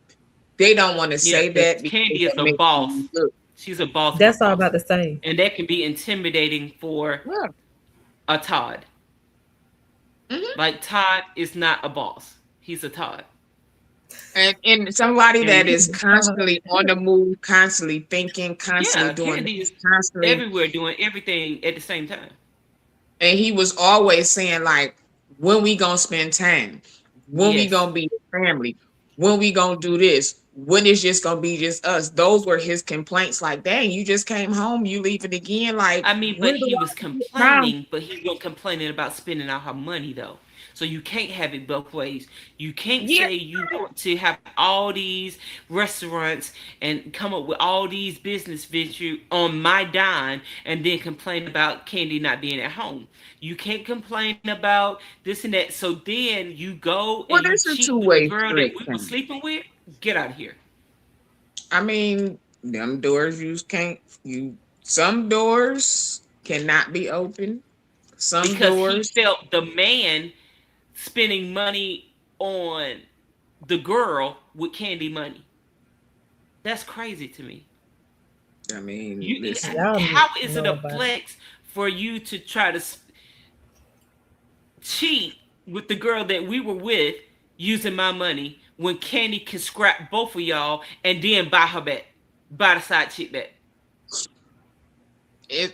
They don't want to say that because Candy is that a makes boss. them look. She's a boss. That's all I'm about to say. And that can be intimidating for a Todd. Like Todd is not a boss. He's a Todd. And somebody And that is constantly on the move, constantly thinking, constantly yeah, doing Candy this, is constantly. everywhere doing everything at the same time. And he was always saying, like, when we gonna spend time? When we Yes. gonna be a family? When we gonna do this? When it's just gonna be just us? Those were his complaints. Like, dang, you just came home, you leave it again. Like, I mean, when but do he I was get around? complaining, but he wasn't complaining about spending all her money though. So you can't have it both ways. You can't Yeah. say you want to have all these restaurants and come up with all these business ventures on my dime and then complain about Candy not being at home. You can't complain about this and that. So then you go Well, and you there's a cheat with the two-way girl street that we were thing. sleeping with. Get out of here. I mean, them doors you can't. Some doors cannot be open. Some Because doors. he felt the man spending money on the girl with Candy money. That's crazy to me. I mean, You, listen. Y'all how is it know a about it. flex for you to try to cheat with the girl that we were with using my money when Candy can scrap both of y'all and then buy her back, buy the side chick back?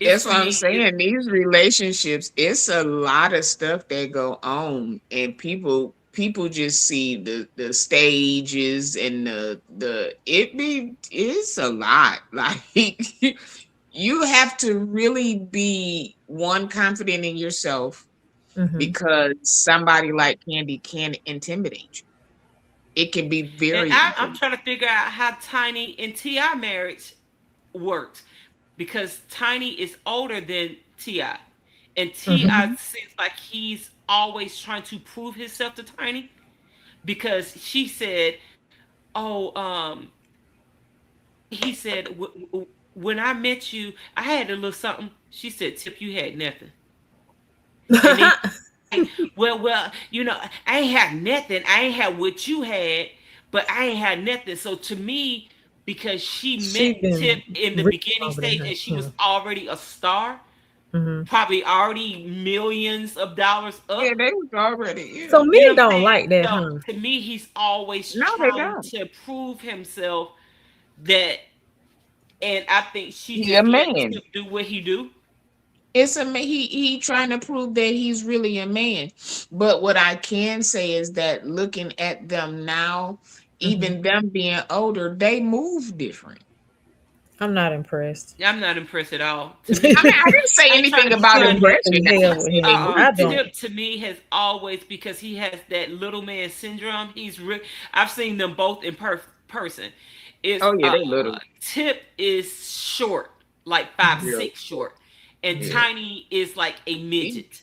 That's what I'm me, saying. These relationships, it's a lot of stuff that go on, and people just see the stages and it's a lot. Like, you have to really be confident in yourself, Mhm. because somebody like Candy can intimidate you. It can be very. And I'm trying to figure out how Tiny and T.I. marriage works, because Tiny is older than T.I. And T.I. seems like he's always trying to prove himself to Tiny, because she said, oh, he said, when I met you, I had a little something. She said, Tip, you had nothing. And then, well, you know, I ain't have nothing. I ain't have what you had, but I ain't had nothing. So to me, because she met been Tip in the rich beginning over than stage her. and she was already a star, Mhm. probably already millions of dollars up. Yeah, they was already. Yeah. So You men know what I'm don't saying? like that, So huh? to me, he's always No, they trying don't. to prove himself that, and I think she He a just let man. Tip do what he do. It's he trying to prove that he's really a man. But what I can say is that looking at them now, even them being older, they move different. I'm not impressed. I'm not impressed at all. I mean, I didn't say I'm anything trying to about find- impression. Hell with him. I don't. Tip to me has always, because he has that little man syndrome. I've seen them both in person. It's, Oh, yeah, they little. Tip is short, like 5'6" short, and Yeah. Tiny is like a midget.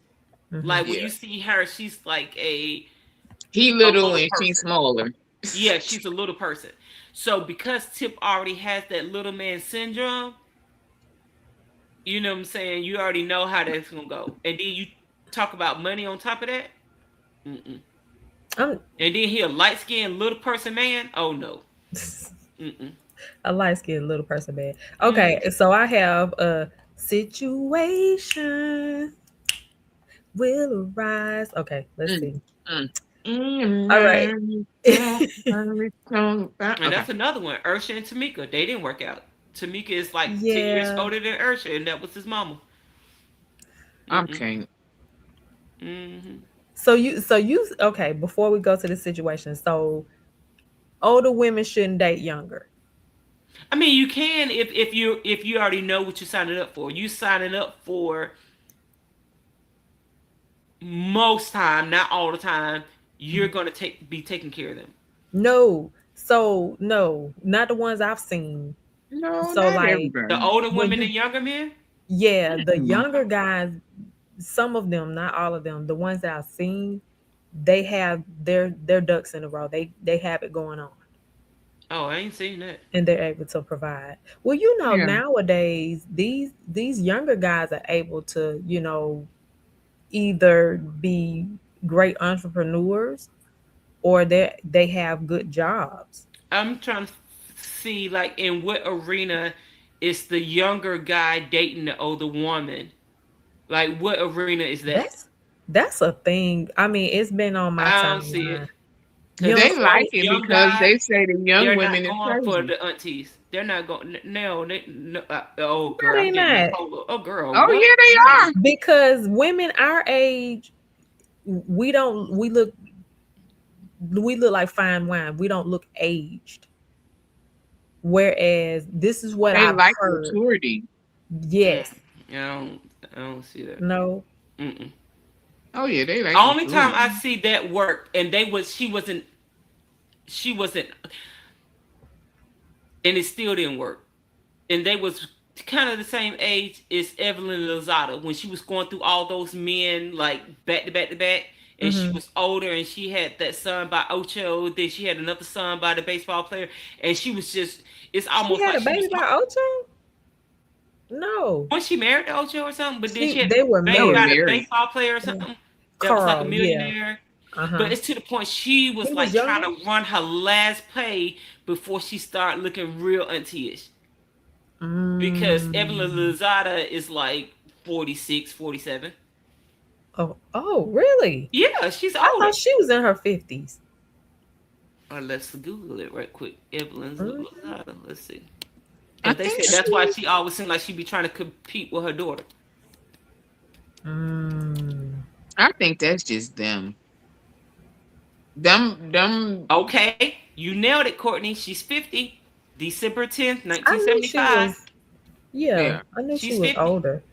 Like when Yeah. you see her, she's like He little little and she's person. smaller. Yeah, she's a little person. So because Tip already has that little man syndrome, you know what I'm saying? You already know how that's gonna go. And then you talk about money on top of that. Mm-mm. And then he a light skinned little person man. Oh no. Mm-mm. A light skinned little person man. Okay, so I have a situation will arise. Okay, let's see. All right. And that's another one. Ursha and Tamika. They didn't work out. Tamika is like 10 years Yeah. older than Ursha, and that was his mama. Okay. So you okay, before we go to the situation, so older women shouldn't date younger. I mean, you can if you already know what you're signing up for. You signing up for, most time, not all the time, you're gonna be taking care of them. No. So no, not the ones I've seen. No, So not like everybody. The older women and younger men. yeah, the younger guys, some of them, not all of them, the ones that I've seen, they have their ducks in a row. They have it going on. Oh, I ain't seen that. And they're able to provide. Well, you know, Yeah. nowadays these younger guys are able to, you know, either be great entrepreneurs or they have good jobs. I'm trying to see, like, in what arena is the younger guy dating the older woman? Like, what arena is that? That's a thing. I mean, it's been on my I don't see it. timeline. 'Cause You They know, like it young because they guys, say the young they're women not is going for crazy. the aunties. They're not going. No, oh no, girl, they I'm getting not. bipolar. Oh girl, Oh what? yeah, they are. Because women our age, we look like fine wine. We don't look aged. Whereas this is what They I've like heard. maturity. Yes. I don't see that. No. Mm-mm. Oh yeah, they like Only time maturity. I see that work, and she wasn't, and it still didn't work. And they was kind of the same age as Evelyn Lozada when she was going through all those men like back to back to back. And she Mhm. was older, and she had that son by Ocho. Then she had another son by the baseball player, and she was just—it's She almost had like a she was. baby by Ocho? No. Was she married to Ocho or something? But then she had They were a baby were by married. the married. baseball player or something that was like a Carl, yeah. millionaire. Uh-huh. But it's to the point she was He like was trying younger? to run her last play before she started looking real auntie-ish. Because Evelyn Lozada is like 46, 47. Oh, really? Yeah, she's I older. thought she was in her 50s. Let's Google it right quick. Evelyn Lozada. Let's see. I And they think said that's why she always seemed like she'd be trying to compete with her daughter. I think that's just them. Them. Okay, you nailed it, Courtney. She's 50. December 10th, I knew she 1975. was. Yeah, Yeah. I knew She's she was 50. older.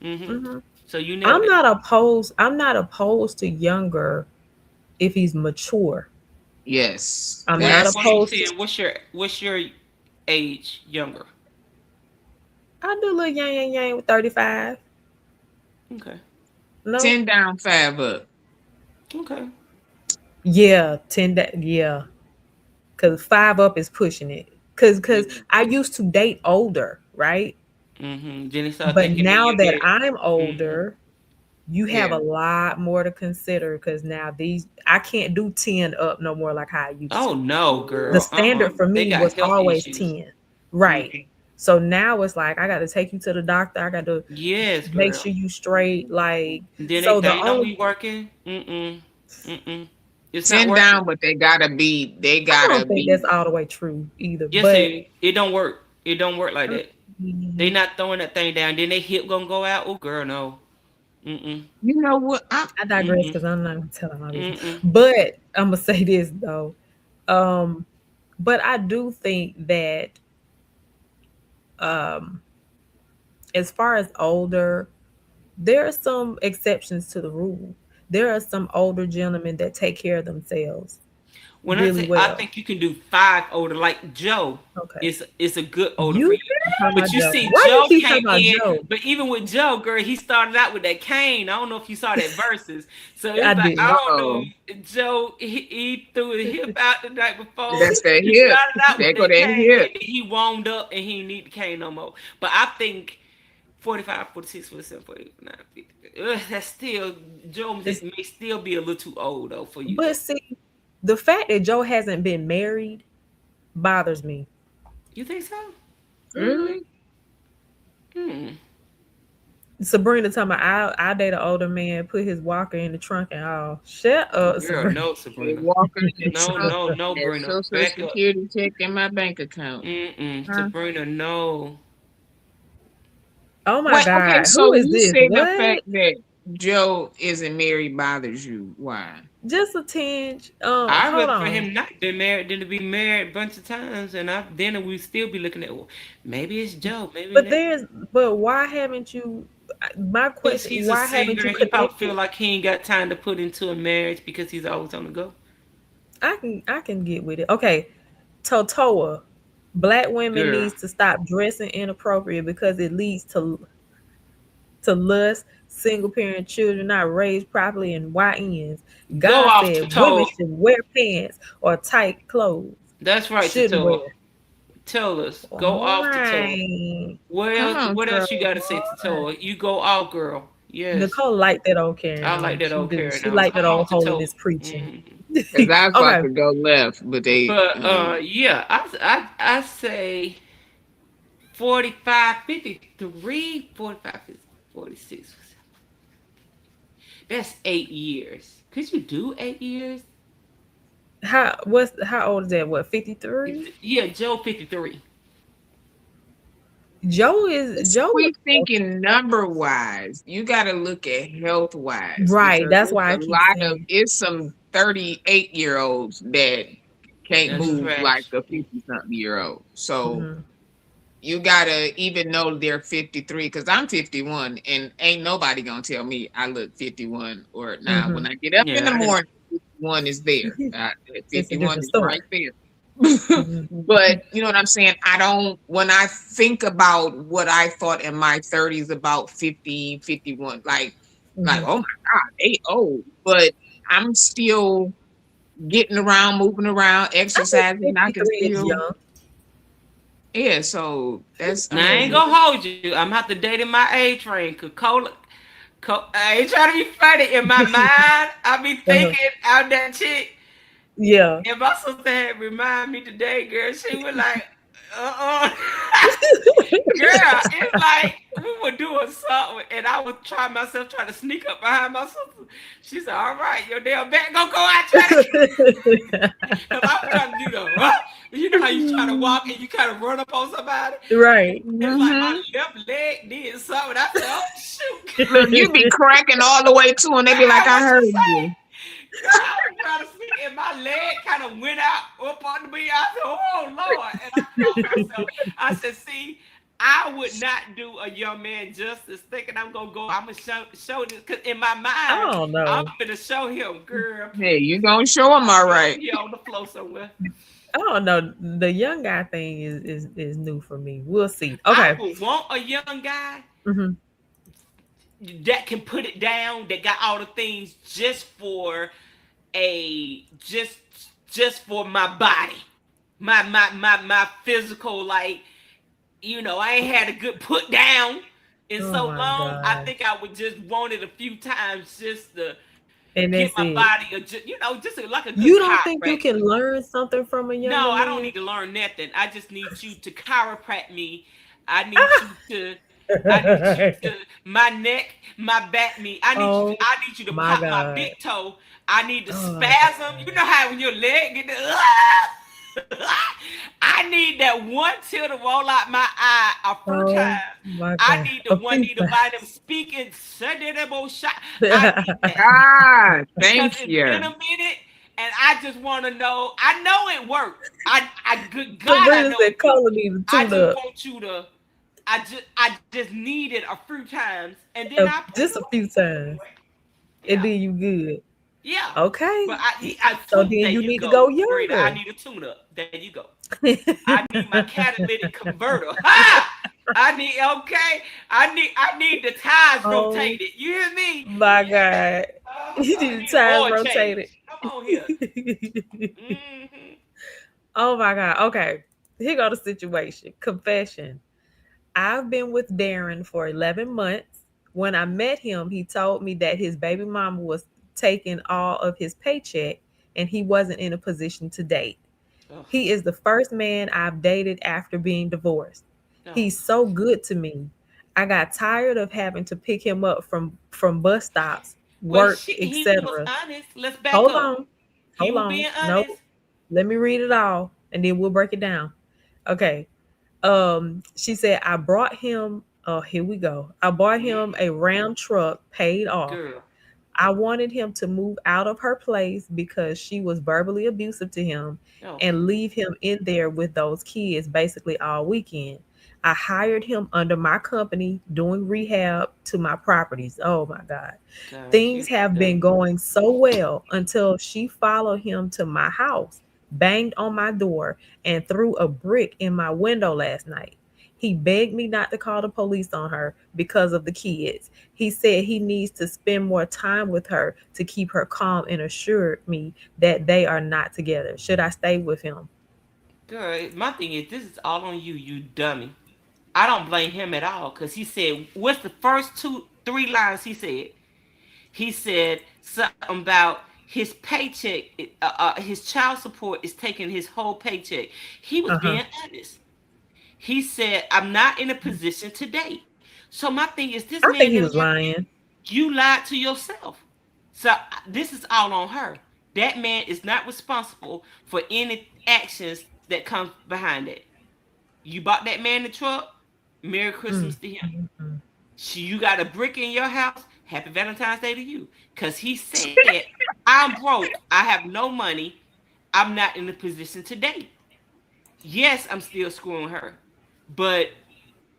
Mm-hmm. So you nailed I'm it. not opposed. I'm not opposed to younger if he's mature. Yes. I'm Well, not that's what I'm opposed saying. to. What's your age younger? I do a little yang with 35. Okay. No. 10 down, 5 up. Okay. Yeah, 10. Yeah, because 5 up is pushing it. Because I used to date older, right? Mm-hmm. Jenny started But thinking now in your that head. I'm older, you have Yeah. a lot more to consider. Because now I can't do 10 up no more like how I used Oh to. no, girl. The standard for They me got was health always issues. 10. Right. Mhm. So now it's like I got to take you to the doctor. I got to Yes, girl. make sure you straight. Like, Then so they the don't only be working. It's 10 not working. down, but they gotta I be. don't think that's all the way true either. Yes, But it don't work. It don't work like that. They not throwing that thing down. Then they hip gonna go out. Oh, girl, no. You know what? I digress because I'm not gonna tell them all this. Mm-mm. But I'm gonna say this though. But I do think that as far as older, there are some exceptions to the rule. There are some older gentlemen that take care of themselves When really I say well. I think you can do 5 older, like Joe. Okay. It's a good older You for you. talking But about you Joe. see, Why Joe you keep came talking in. about Joe? But even with Joe, girl, he started out with that cane. I don't know if you saw that verses. So it's I like didn't. I don't know. Joe, he threw his hip out the night before. That's that He hip. started out There with go that that cane, hip. and he warmed up, and he didn't need the cane no more. But I think 45, 46, 47, 49, 50. That's still Joe may still be a little too old though for you. But see, the fact that Joe hasn't been married bothers me. You think so? Really? Sabrina talking about I date an older man, put his walker in the trunk and all. Shut up, Girl, Sabrina. no, They Sabrina. walking in No, that Bruno. Social Back up. Security check in my bank account. Sabrina, no. Oh my Wait, God. okay, so Who is you this? say the What? fact that Joe isn't married bothers you. Why? Just a tinge. I'd Hold rather for on. him not be married than to be married a bunch of times, and then we still be looking at, well, maybe it's Joe, maybe But why haven't you? My because question: he's why a haven't singer. you He probably feel connected? like he ain't got time to put into a marriage because he's always on the go. I can get with it. Okay, Totoa. Black women Girl. needs to stop dressing inappropriate because it leads to lust. Single parent children not raised properly and YNs. Go God off, said Totoa. women should wear pants or tight clothes. That's right, Shouldn't Totoa. wear. Tell us. Go off, Totoa. Right. What else you got to say, Totoa? You go off, girl. Yes. Nicole like that old Karen. I like that She old do. Karen. She like that Come old on, Totoa. holiness preaching. Because I was about Okay. to go left, but they. Yeah, I say 45, 53, 45, 46. That's 8 years. Could you do 8 years? How old is that? What, 53? Yeah, Joe 53. Joe We thinking number wise. You got to look at health wise, right. because That's it's why I a keep lot of saying it's some 38-year-olds that can't That's move trash. like a 50-something-year-old. So Mhm. you gotta, even though they're 53, because I'm 51, and ain't nobody gonna tell me I look 51 or now. When I get up in Yeah, the I didn't- morning, 51 is there. It's a 51 different is story. right there. Mhm. But you know what I'm saying? When I think about what I thought in my 30s about 50, 51, like, Mhm. oh my God, they old. But I'm still getting around, moving around, I think exercising. I can 53 is still, young. yeah, so that's, I Now I ain't mean, gonna hold you. I'm have to date in my age range. I ain't trying to be funny. In my mind, I be thinking out that chick. Yeah. And my sister had remind me today, girl. She was like, girl, it's like we were doing something, and I was trying to sneak up behind my sister. She said, "All right, your damn back gonna go out there." Cause I was trying to do you know how you try to walk and you kind of run up on somebody. Right. It's like my left leg did something. I said, "Oh shoot!" look, you be cracking all the way to, and they be like, I heard you. Girl, I was trying to sneak, and my leg kind of went out up under me. I said, "Oh Lord!" And I felt myself. I said, "See, I would not do a young man justice thinking I'm gonna go. I'm gonna show this because in my mind, I don't know. I'm gonna show him, girl. Hey, you gonna show them all right. He on the floor somewhere. I don't know. The young guy thing is new for me. We'll see. I Okay. would want a young guy Mhm. that can put it down, that got all the things just for for my body, my physical, like, you know, I ain't had a good put down in Oh so my long. I God. think I would just want it a few times just to And get that's my it. body, just like a good You don't think you chiropractor. can learn something from a young No, I man? don't need to learn nothing. I just need you to chiropract me. I need you to my neck, my back knee. I need you to my pop my God. big toe. I need to Oh, spasm. You know how when your leg get the I need that one tear to roll out my eye a few Oh times. my I God. need the A one few need to buy them speaking shot. I need that. God, Because thank it's you. been a minute, and I just want to know. I know it worked. Good God, I Sabrina know said, it "Call worked. me to I tune just up want you to. I just need it a few times, and then I put just it a few times, Yeah, and then you good." yeah. Okay. But I So tune. then There you you need to go, go Sabrina. I younger. need a tune up. There you go. I need my catalytic converter. Ha! I need the tires Oh rotated. You hear me? my God. You I need the need an tires oil rotated. change. Come on here. hmm Oh my God. Okay. Here go the situation. Confession. I've been with Darren for 11 months. When I met him, he told me that his baby mama was taking all of his paycheck and he wasn't in a position to date. Oh, He is the first man I've dated after being divorced. no. He's so good to me. I got tired of having to pick him up from bus stops, Well, work, he was etc. honest. Let's back Hold up. on. He Hold was on. being No. honest. Let me read it all and then we'll break it down. Okay. She said I brought him here we go. I bought him a Ram truck paid off. Girl. I wanted him to move out of her place because she was verbally abusive to him Oh, and leave him in there with those kids basically all weekend. I hired him under my company doing rehab to my properties. Oh my God. God, Things you have been going so well until she followed him to my house, banged on my door, and threw a brick in my window last night. He begged me not to call the police on her because of the kids. He said he needs to spend more time with her to keep her calm and assured me that they are not together. Should I stay with him? Girl, my thing is, this is all on you, you dummy. I don't blame him at all because he said, what's the first 3 lines he said? He said something about his paycheck, his child support is taking his whole paycheck. He was Uh-huh. being honest. He said, I'm not in a position to date. So my thing is, this I man, think he was lying. you lied to yourself. So this is all on her. That man is not responsible for any actions that comes behind it. You bought that man the truck. Merry Christmas to him. You got a brick in your house. Happy Valentine's Day to you. Because he said, I'm broke. I have no money. I'm not in a position to date. Yes, I'm still screwing her. But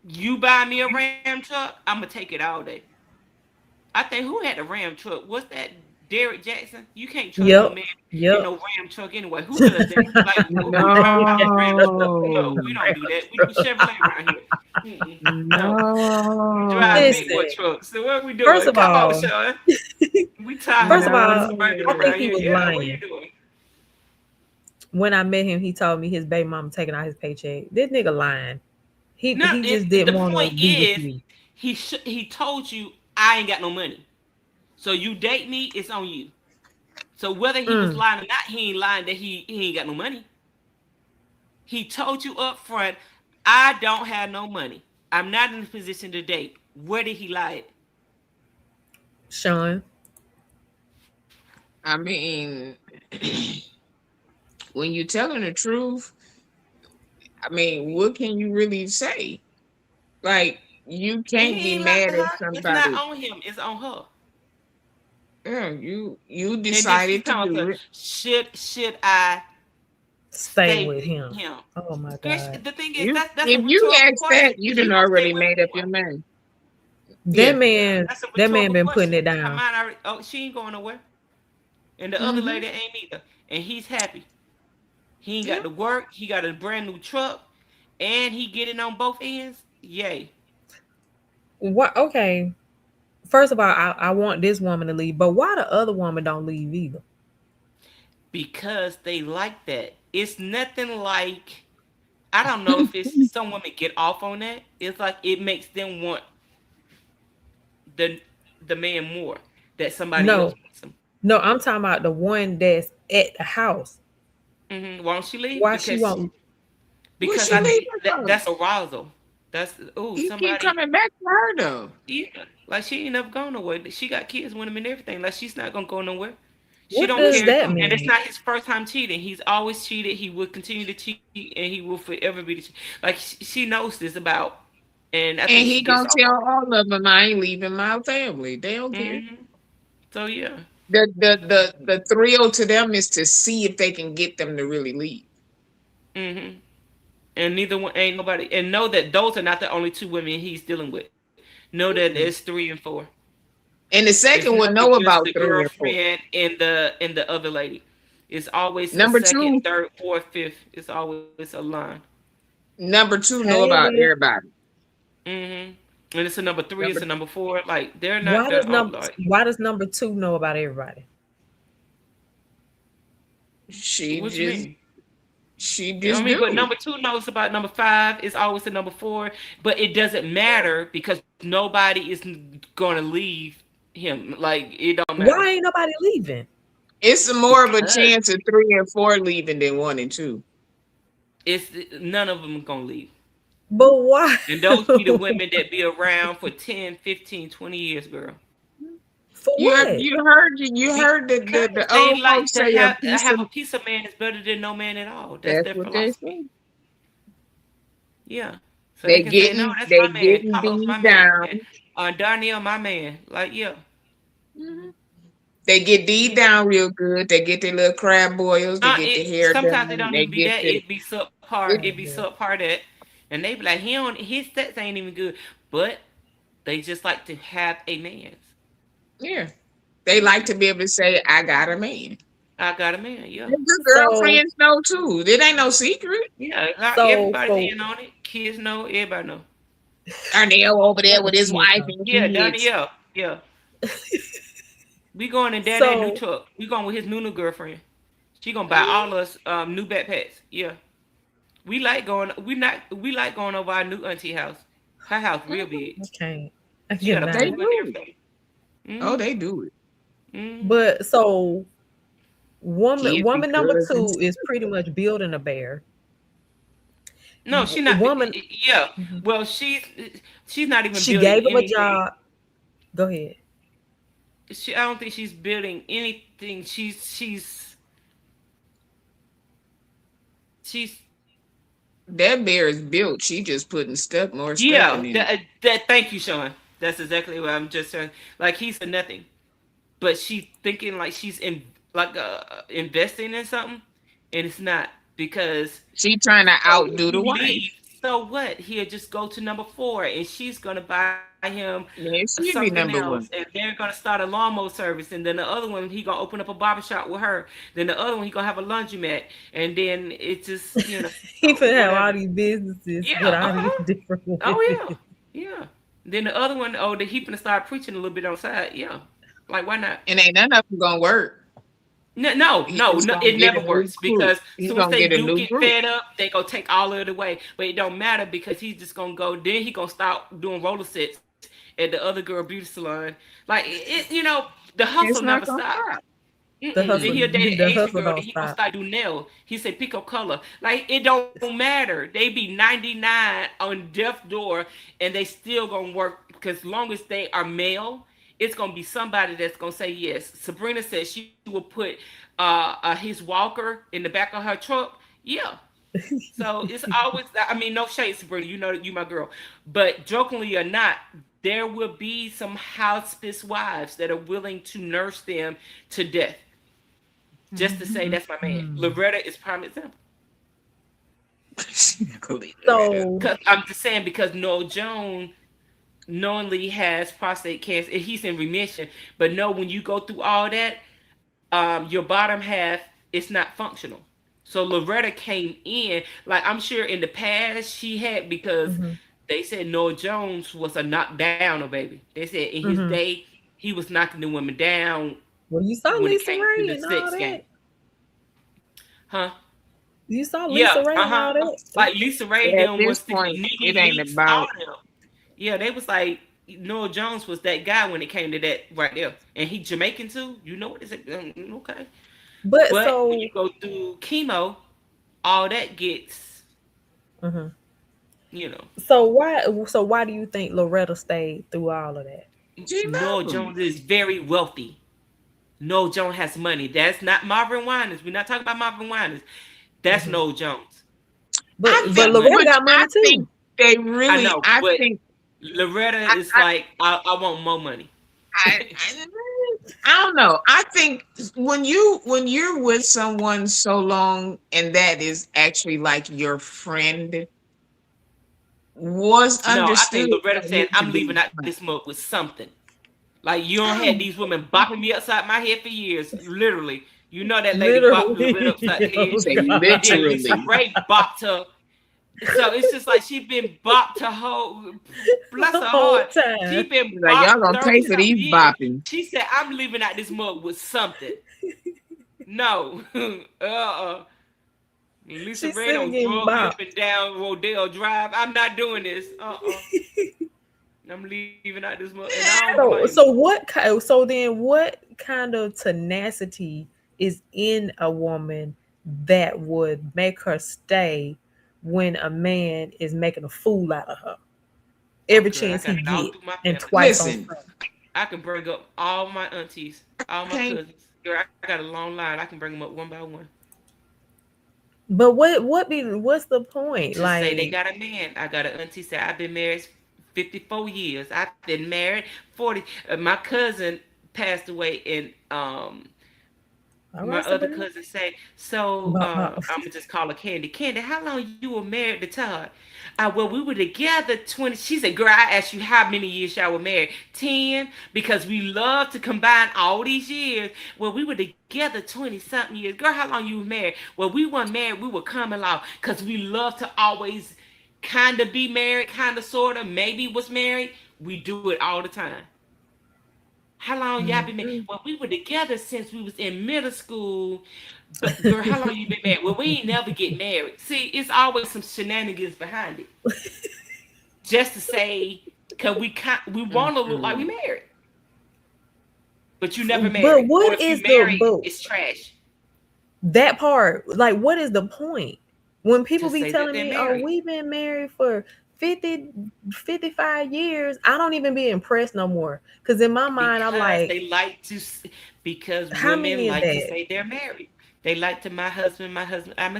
you buy me a Ram truck, I'm going to take it all day. I think who had the Ram truck? Was that Derek Jackson? You can't trust no man in no Ram truck anyway. Who does that? Like, who drives a Ram truck? No, we don't do that. We do Chevrolet around here. No. Drive big boy trucks. So what are we doing? First of all, Sean. We tired. First of all, I think he was lying. What are you doing? When I met him, he told me his baby mama taking out his paycheck. This nigga lying. He just didn't want to be with you. He told you I ain't got no money. So you date me, it's on you. So whether he was lying or not, he ain't lying that he ain't got no money. He told you up front, I don't have no money. I'm not in a position to date. Where did he lie at? Sean. I mean, when you're telling the truth, I mean, what can you really say? Like, you can't be mad at somebody. It's not on him, it's on her. Yeah, you decided to do it. Should I stay with him? Oh my God. The thing is, that's if you ask that, you done already made up your mind. That man been putting it down. She ain't going nowhere. And the other lady ain't either. And he's happy. He ain't got to work. He got a brand new truck. And he getting on both ends. Yay. What? Okay. First of all, I want this woman to leave, but why the other woman don't leave either? Because they like that. It's nothing like, I don't know if it's some women get off on that. It's like it makes them want the man more. That somebody else wants him. No, I'm talking about the one that's at the house. Why don't she leave? Why she won't? Because I think that's arousal. That's you somebody keep coming back to her though. Yeah, like she ain't never gone nowhere. She got kids with him and everything. Like she's not gonna go nowhere. She what don't does care. That mean? And it's not his first time cheating. He's always cheated. He will continue to cheat, and he will forever be the cheat. Like she knows this about. And he gonna tell all of them, I ain't leaving my family. They don't care. So yeah. The thrill to them is to see if they can get them to really leave. And neither one ain't nobody. And know that those are not the only two women he's dealing with. Know that there's 3 and 4. And the second one know about the 3 and 4. And the other lady. It's always number the second, 2, 3rd, 4th, 5th. It's always a line. Number 2 know about everybody. And it's a number 3. It's a number 4. Like they're not. Why does number 2 know about everybody? She just. But number 2 knows about number 5. It's always the number 4, but it doesn't matter because nobody is going to leave him. Like it don't matter. Why ain't nobody leaving? It's more of a chance of 3 and 4 leaving than 1 and 2. It's none of them gonna leave. But why? And those be the women that be around for 10, 15, 20 years, girl. You heard the old folks say have a piece of man is better than no man at all. That's their what they philosophy. say. Yeah. So they can getting say, no, that's they my man. getting Carlos, beat my down. Man. Darnell, my man. Like They get deed down real good. They get their little crab boils. They get their hair sometimes done. It don't even be that. It be subpar. It be subpar that. And they be like, his sex ain't even good. But they just like to have a man. Yeah. They like to be able to say, I got a man. I got a man, yeah. The girlfriends know too. It ain't no secret. Yeah, everybody's in on it. Kids know, everybody know. Darnell over there with his wife and kids. Darnell, yeah. We going in that new truck. We going with his new girlfriend. She gonna buy all us new backpacks. Yeah. We like going over our new auntie house. Her house real big. Okay. They do it. Oh, they do it. But so woman number 2 is pretty much building a bear. No, she's not. Woman, yeah. Well, she's not even. She gave him a job. Go ahead. I don't think she's building anything. She's That bear is built. She just putting more yeah. stuffing in it. That thank you, Sean. That's exactly what I'm just saying. Like he's a nothing, but she's thinking like she's investing in something, and it's not because She trying to outdo the wife. leave. So what? He'll just go to number 4, and she's gonna buy him Man, she be something number else, one. and they're gonna start a lawnmower service, and then the other one he gonna open up a barbershop with her. Then the other one he gonna have a laundromat, and then it just He could have all whatever. these businesses Yeah, with all these different women. Oh yeah. Then the other one, oh, he finna start preaching a little bit on the side. Yeah, like why not? And ain't none of them gonna work. No, He's gonna it get never a new works group. because He's soon as gonna they get a do new get group. fed up, they gonna take all of it away. But it don't matter because he's just gonna go. Then he gonna start doing roller sets at the other girl beauty salon. Like the It's hustle not never gonna stops. stop. The Then hustle, he'll date an the Asian hustle girl, don't then he gonna stop. start do nail. He said pick a color. Like it don't matter. They be 99 on death door, and they still gonna work because long as they are male, it's gonna be somebody that's gonna say yes. Sabrina said she will put his walker in the back of her truck. Yeah. So it's always. I mean, no shade, Sabrina. You know you my girl. But jokingly or not, there will be some hospice wives that are willing to nurse them to death. Just to say that's my man. Loretta is prime example. So Because I'm just saying because Noel Jones knowingly has prostate cancer and he's in remission, but no, when you go through all that, your bottom half is not functional. So Loretta came in, like I'm sure in the past she had because they said Noel Jones was a knockdowner, baby. They said in his day he was knocking the women down well, you saw when it Lisa came to Ray the and all sex that. game. Huh? You saw Lisa Ray and all that. Like Lisa Ray At them this was point, Nene it ain't Leakes, about- all them. Yeah, they was like Noel Jones was that guy when it came to that right there, and he Jamaican too. You know what is it? Okay, But but so when you go through chemo, all that gets so why do you think Loretta stayed through all of that? Noel Jones is very wealthy. Noel Jones has money. That's not Marvin Winans. We're not talking about Marvin Winans. That's Noel Jones. But Loretta got money I too. think they really. I know, I but think Loretta is like, I want more money. I don't know. I think when you're with someone so long and that is actually like your friend was No, I understood. think Loretta said, I'm leaving out this mug with something. Like, you don't had these women bopping me upside my head for years. Literally. You know that lady bopped Loretta upside the head. Say And literally. Lisa Ray bopped her. So it's just like she been bopped her whole, bless her heart. She been Like y'all bopped gonna pay 30 for these years. bopping. She said, I'm leaving out this mug with something. No. Lisa She Ray said don't getting drug bopped. up and down Rodale Drive. I'm not doing this. I'm leaving out this mug. So then what kind of tenacity is in a woman that would make her stay when a man is making a fool out of her every chance he get and twice on Listen. Friday? I can bring up all my aunties, all my Okay. cousins. Girl, I got a long line. I can bring them up one by one. But what's the point? Just Like say they got a man. I got an auntie say I've been married 54 years. I've been married 40. My cousin passed away in all my right, other Sabrina. cousin say, so Uh-uh. I'm gonna just call her Candy. Candy, how long you were married to Todd? Well, we were together 20. She said, girl, I asked you how many years y'all were married. 10, because we love to combine all these years. Well, we were together 20-something years. Girl, how long you were married? Well, we weren't married, we were common law, because we love to always kind of be married, kind of, sort of, maybe was married. We do it all the time. How long y'all been married? Well, we were together since we was in middle school. But girl, how long you been married? Well, we ain't never get married. See, it's always some shenanigans behind it. Just to say, cause we want to look like we married. But you never married. But what Or if is you the married, boat? it's trash. That part, like, what is the point? When people To be say that telling they're me, married. "Oh, we've been married for 50, 55 years, I don't even be impressed no more. Because in my mind, I'm Because like, they like to, because how many women is like to that? say they're married. They like to my husband. I'm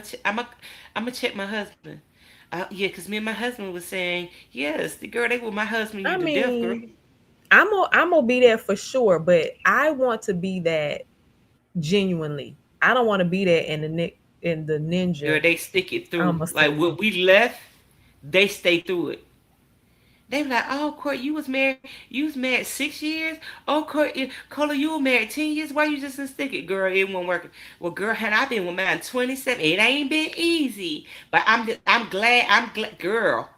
gonna check my husband. Yeah, because me and my husband was saying, yes, the girl, they with my husband, I you the deaf girl. mean, I'm gonna be there for sure, but I want to be that genuinely. I don't want to be that in the Girl, ninja. they stick it through. I'ma Like say. what we left, they stay through it. They be like, oh, Court, you was married 6 years. Oh, Cola, you were married 10 years. Why you just didn't stick it, girl? It won't work. Well, girl, had I been with mine 27, it ain't been easy. But I'm glad, girl.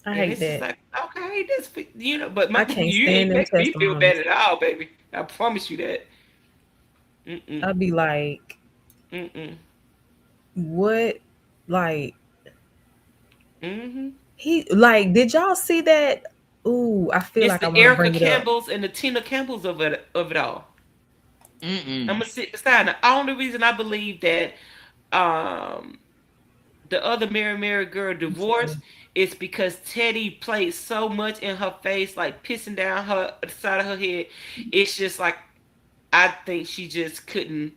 I And hate it's just that. like, okay, this, but I can't you stand ain't them make me feel bad testimonies. at all, baby. I promise you that. Mm-mm, I'd be like, mm-mm, what? Like, mm-hmm. did y'all see that? Ooh, I feel It's like I the want to Erica bring it up. Campbells and the Tina Campbells of it all. I'm Mm-mm. gonna sit beside. The only reason I believe that um the other Mary girl divorced is because Teddy played so much in her face, like pissing down her the side of her head. It's just like I think she just couldn't,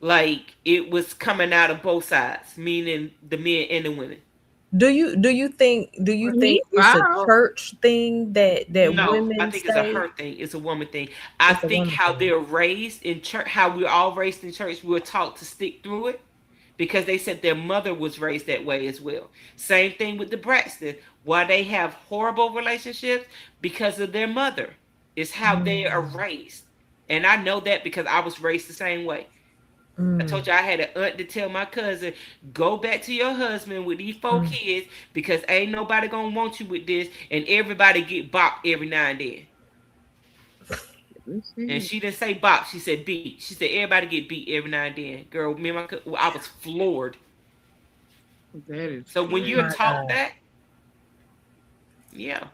like, it was coming out of both sides, meaning the men and the women. Do you think He it's a filed. church thing that No, I women think it's a say? her thing. It's a woman thing. I It's a think woman how thing. they're raised in church, how we're all raised in church, we're taught to stick through it because they said their mother was raised that way as well. Same thing with the Braxton. Why they have horrible relationships? Because of their mother. It's how they are Mm, raised. And I know that because I was raised the same way. I mm, told you I had an aunt to tell my cousin, go back to your husband with these 4 kids because ain't nobody gonna want you with this, and everybody get bopped every now and then. Let's And see. she didn't say bop, she said beat. She said everybody get beat every now and then. Girl, me and I was floored. That is So when you're my crazy. taught God. that, yeah,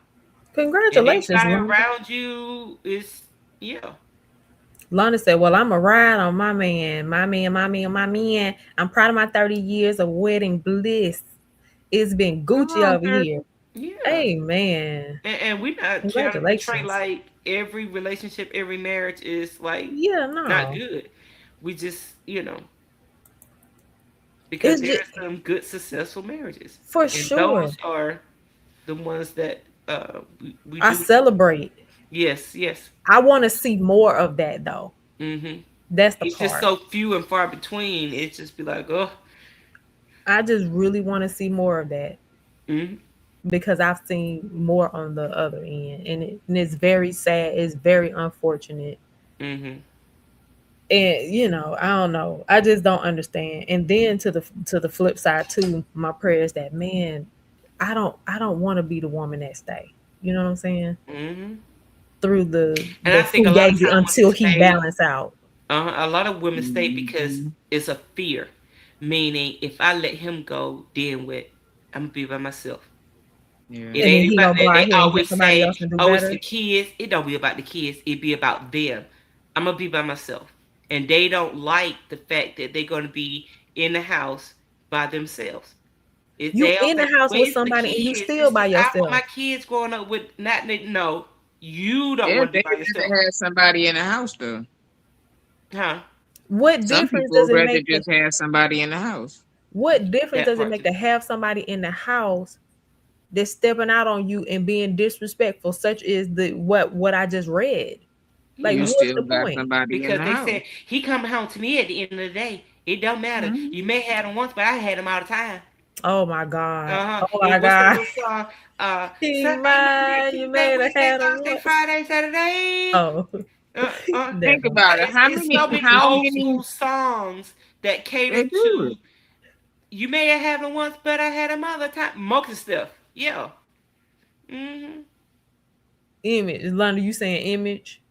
and Congratulations, everybody Londa. around you is, yeah. Londa said, well, I'm a ride on my man. My man, my man, my man. I'm proud of my 30 years of wedding bliss. It's been Come Gucci on, over girl. here. Yeah. Amen. And we're not trying to portray Congratulations. like every relationship, every marriage is like Yeah, not no. good. We just, because It's there just are some good, successful marriages, for and sure. those are the ones that we I do. celebrate. Yes, yes. I want to see more of that though. Hmm. That's the It's just part. so few and far between. It's just be like, oh, I just really want to see more of that hmm, because I've seen more on the other end, and it's very sad. It's very unfortunate, hmm, and I don't know. I just don't understand. And then to the flip side too, my prayer is that, man, I don't want to be the woman that stay. You know what I'm saying? hmm. Through the And I the think a lot of fugazi times women until he stay. balance out. A lot of women stay because Mm-hmm. it's a fear, meaning if I let him go, then what? I'm gonna be by myself. Yeah. It And then ain't he about gonna go that. out They here and get always somebody say, else and do "Oh, it's the better. kids." It don't be about the kids. It be about them. I'm gonna be by myself, and they don't like the fact that they're gonna be in the house by themselves. If You they all in the say, house with "Where's the somebody and you kids?" still It's by just I want yourself. my kids growing up with not. No, you don't Yeah, want to be they by rather yourself, have somebody in the house though. huh? What Some difference people does it rather make to just have somebody in the house. what difference That does it part make too. to have somebody in the house that's stepping out on you and being disrespectful, such as the what I just read? Like, You Yeah. what's still the got point? somebody in Because the they house. said he coming home to me at the end of the day. It don't matter. Mhm. You may have him once, but I had him all the time. Oh my God. Uh-huh. Oh my It What's that God. little song? He Sunday, Monday, mine, you Tuesday, made a Wednesday, had a Thursday, what? Friday, Saturday. Oh, that Think one. about it. It's so many How old many school songs that they cater do? to. You may have had him once, but I had him all the time. Mocha stuff. Yeah. Mm-hmm. Image. Londa, you saying image?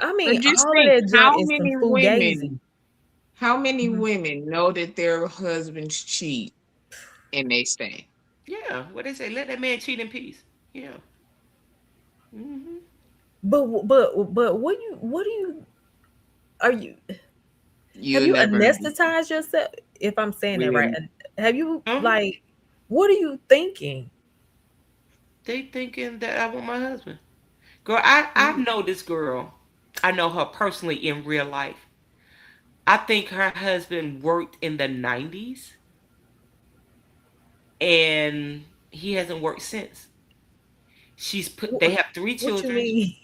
I But mean, just all of think that junk is some fugazi. how many Mhm. women know that their husbands cheat and they stay? Yeah. What they say? Let that man cheat in peace. Yeah. Mm-hmm. But what do you are you have You'll you never anesthetized yourself? If I'm saying that right, will have you Uh-huh. like What are you thinking? They thinking that I want my husband. Girl, I know this girl. I know her personally in real life. I think her husband worked in the 90s and he hasn't worked since. They have 3 What you children, mean?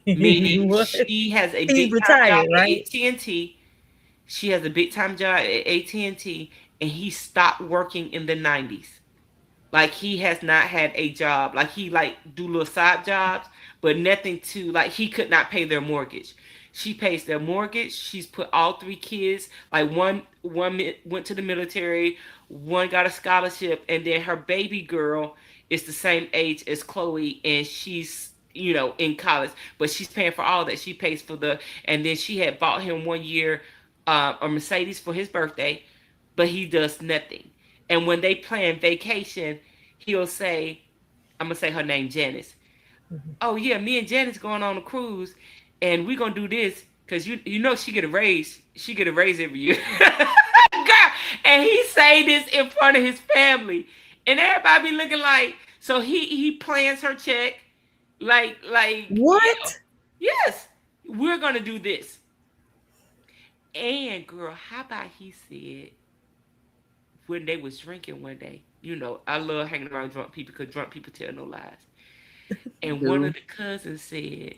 meaning What? she has a He big time retired, job at right? AT&T. She has a big time job at AT&T and he stopped working in the 90s. Like he has not had a job. Like he like do little side jobs, but nothing to like he could not pay their mortgage. She pays their mortgage. She's put all 3 kids. Like one went to the military, one got a scholarship, and then her baby girl is the same age as Chloe, and she's in college, but she's paying for all that. She pays for and then she had bought him one year a Mercedes for his birthday, but he does nothing. And when they plan vacation, he'll say, I'm going to say her name, Janice. Mm-hmm. Oh, yeah, me and Janice going on a cruise, and we're going to do this because you know she get a raise. She get a raise every year. Girl, and he say this in front of his family. And everybody be looking like, so he plans her check. Like What? Yes, we're going to do this. And, girl, how about he said, when they was drinking one day, I love hanging around drunk people because drunk people tell no lies. And one of the cousins said,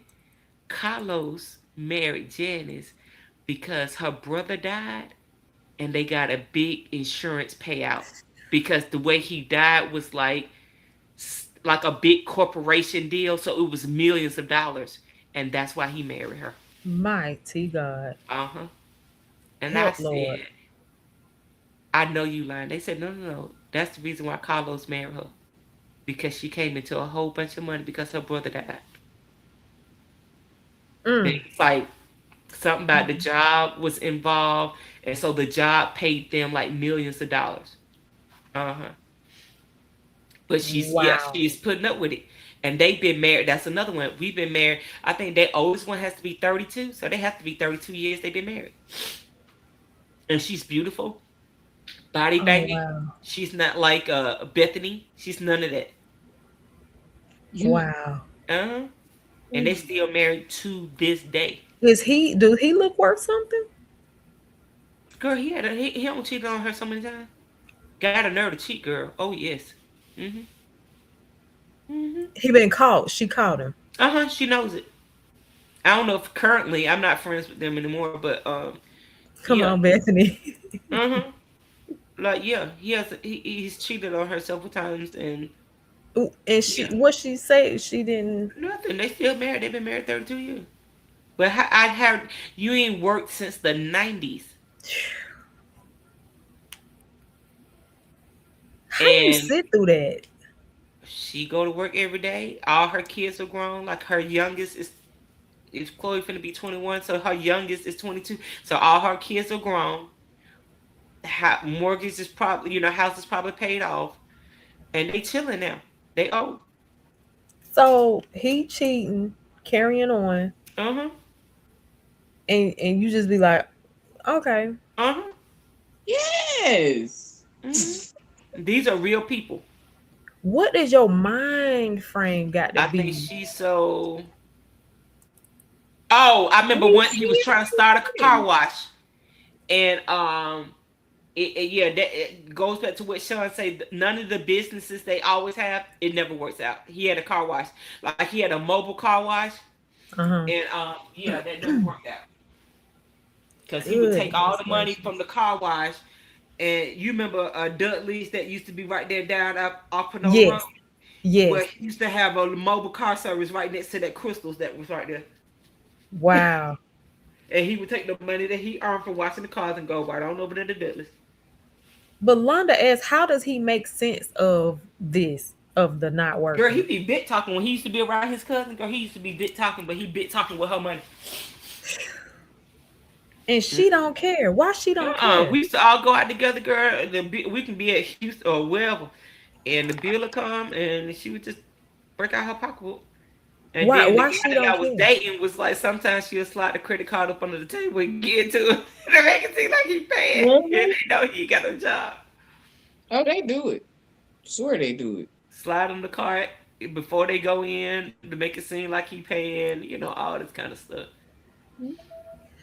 Carlos married Janice because her brother died and they got a big insurance payout because the way he died was like a big corporation deal. So it was millions of dollars. And that's why he married her. Mighty God. Uh-huh. And Help, I said, Lord. I know you lying. They said, no. That's the reason why Carlos married her. Because she came into a whole bunch of money because her brother died. It's like something about the job was involved. And so the job paid them like millions of dollars. Uh-huh. But she's putting up with it. And they've been married. That's another one. We've been married. I think their oldest one has to be 32. So they have to be 32 years they've been married. And she's beautiful. Body baby. Wow. She's not like Bethany. She's none of that. Wow. And they still married to this day. Do he look worth something? Girl, he don't cheat on her so many times. Got a nerve to cheat, girl. Oh yes. He been caught. She caught him. She knows it. I don't know if currently I'm not friends with them anymore, but Come on, Bethany. Like he's cheated on her several times and what she say? She didn't. Nothing. They still married. They've been married 32 years. But I heard you ain't worked since the 90s. How do you sit through that? She go to work every day. All her kids are grown. Like her youngest is Chloe finna be 21, so her youngest is 22. So all her kids are grown. Mortgage is probably, house is probably paid off, and they chilling now. They old. So he cheating, carrying on. And you just be like, okay. Yes. These are real people. What is your mind frame got to be? I think she's so. Oh, I remember when he was trying to start a car wash, and it goes back to what Sean said. None of the businesses they always have, it never works out. He had a car wash, like he had a mobile car wash, and that never worked out because he would take all the money from the car wash. And you remember Dudley's that used to be right there down off Panoma Road? Yes. Where he used to have a mobile car service right next to that Crystals that was right there. Wow. And he would take the money that he earned from washing the cars and go right on over to the Dudley's. But Londa asks, how does he make sense of this, of the not working? Girl, he be bit talking when he used to be around his cousin. Girl, he used to be bit talking, but he bit talking with her money. And she don't care. Why she don't care? We used to all go out together, girl. We can be at Houston or wherever, and the bill would come, and she would just break out her pocketbook. And why then she the don't guy I care? was dating was like sometimes she'll slide the credit card up under the table and get to it to make it seem like he paying. And they know he got a job. Oh, they do it. Swear they do it. Slide on the cart before they go in to make it seem like he paying, you know, all this kind of stuff.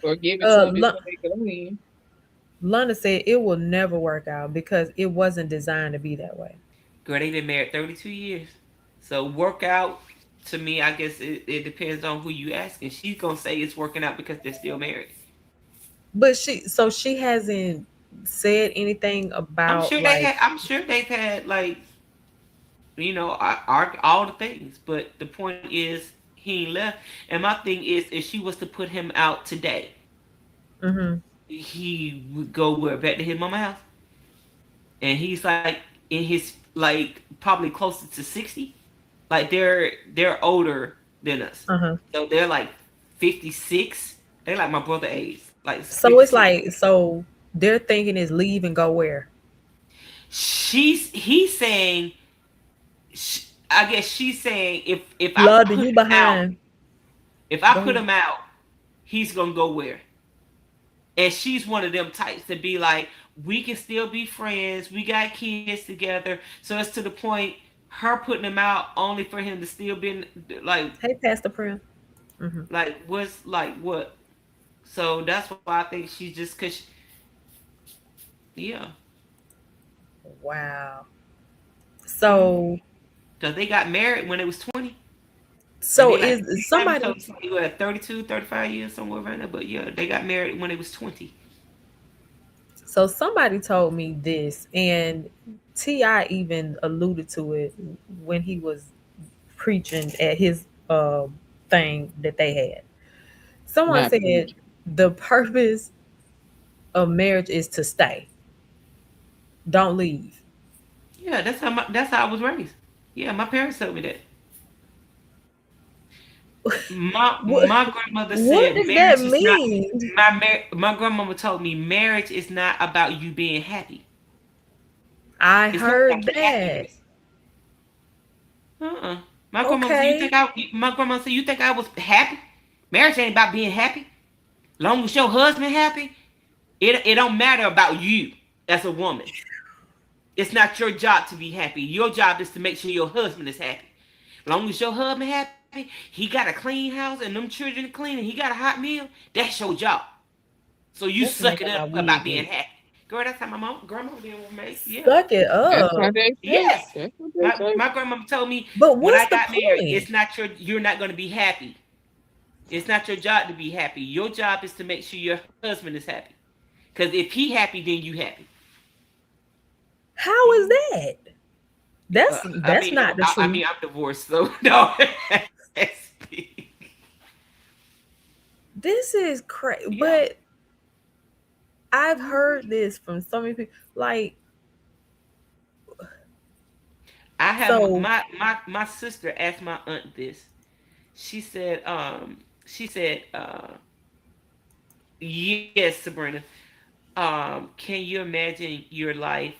Or give it to them Lo- before they go in. London said it will never work out because it wasn't designed to be that way. Girl, they been married 32 years. So work out, to me, I guess it depends on who you asking. She's going to say it's working out because they're still married. But she hasn't said anything about I'm sure they've had, like, you know, all the things. But the point is, he ain't left. And my thing is, if she was to put him out today, he would go where? Back to his mama house? And he's like in his, like, probably closer to 60. Like, they're older than us. So they're like 56. They're like my brother age. Like, so it's like, so they're thinking is leave and go where? He's saying, I guess she's saying if Love, I put you him behind. out, if I put him out, he's gonna go where? And she's one of them types to be like, we can still be friends. We got kids together. So it's to the point, her putting him out only for him to still be like, hey, Pastor Prim. Like, what's like what? So that's why I think she's just yeah. Wow. So they got married when it was 20. So is somebody 32, 35 years, somewhere around there. But yeah, they got married when it was 20. So somebody told me this, and T.I. even alluded to it when he was preaching at his thing that they had. Someone said the purpose of marriage is to stay. Don't leave. Yeah, that's how I was raised. Yeah, my parents told me that. My grandmother said, what does that mean? My grandmama told me marriage is not about you being happy. I heard that. My grandma said, my grandma said, you think I was happy? Marriage ain't about being happy. Long as your husband happy, it don't matter about you as a woman. It's not your job to be happy. Your job is to make sure your husband is happy. Long as your husband happy, he got a clean house and them children clean and he got a hot meal, that's your job. So you suck it up about being happy. Girl, that's how my grandma did with me. Yeah. Suck it up. Yes. My grandma told me, but when I got married, it's not you're not going to be happy. It's not your job to be happy. Your job is to make sure your husband is happy. Because if he happy, then you happy. How is that? That's not the truth. I mean, I'm divorced, so no. This is crazy, but I've heard this from so many people. Like, I have my sister asked my aunt this. She said, yes, Sabrina. Can you imagine your life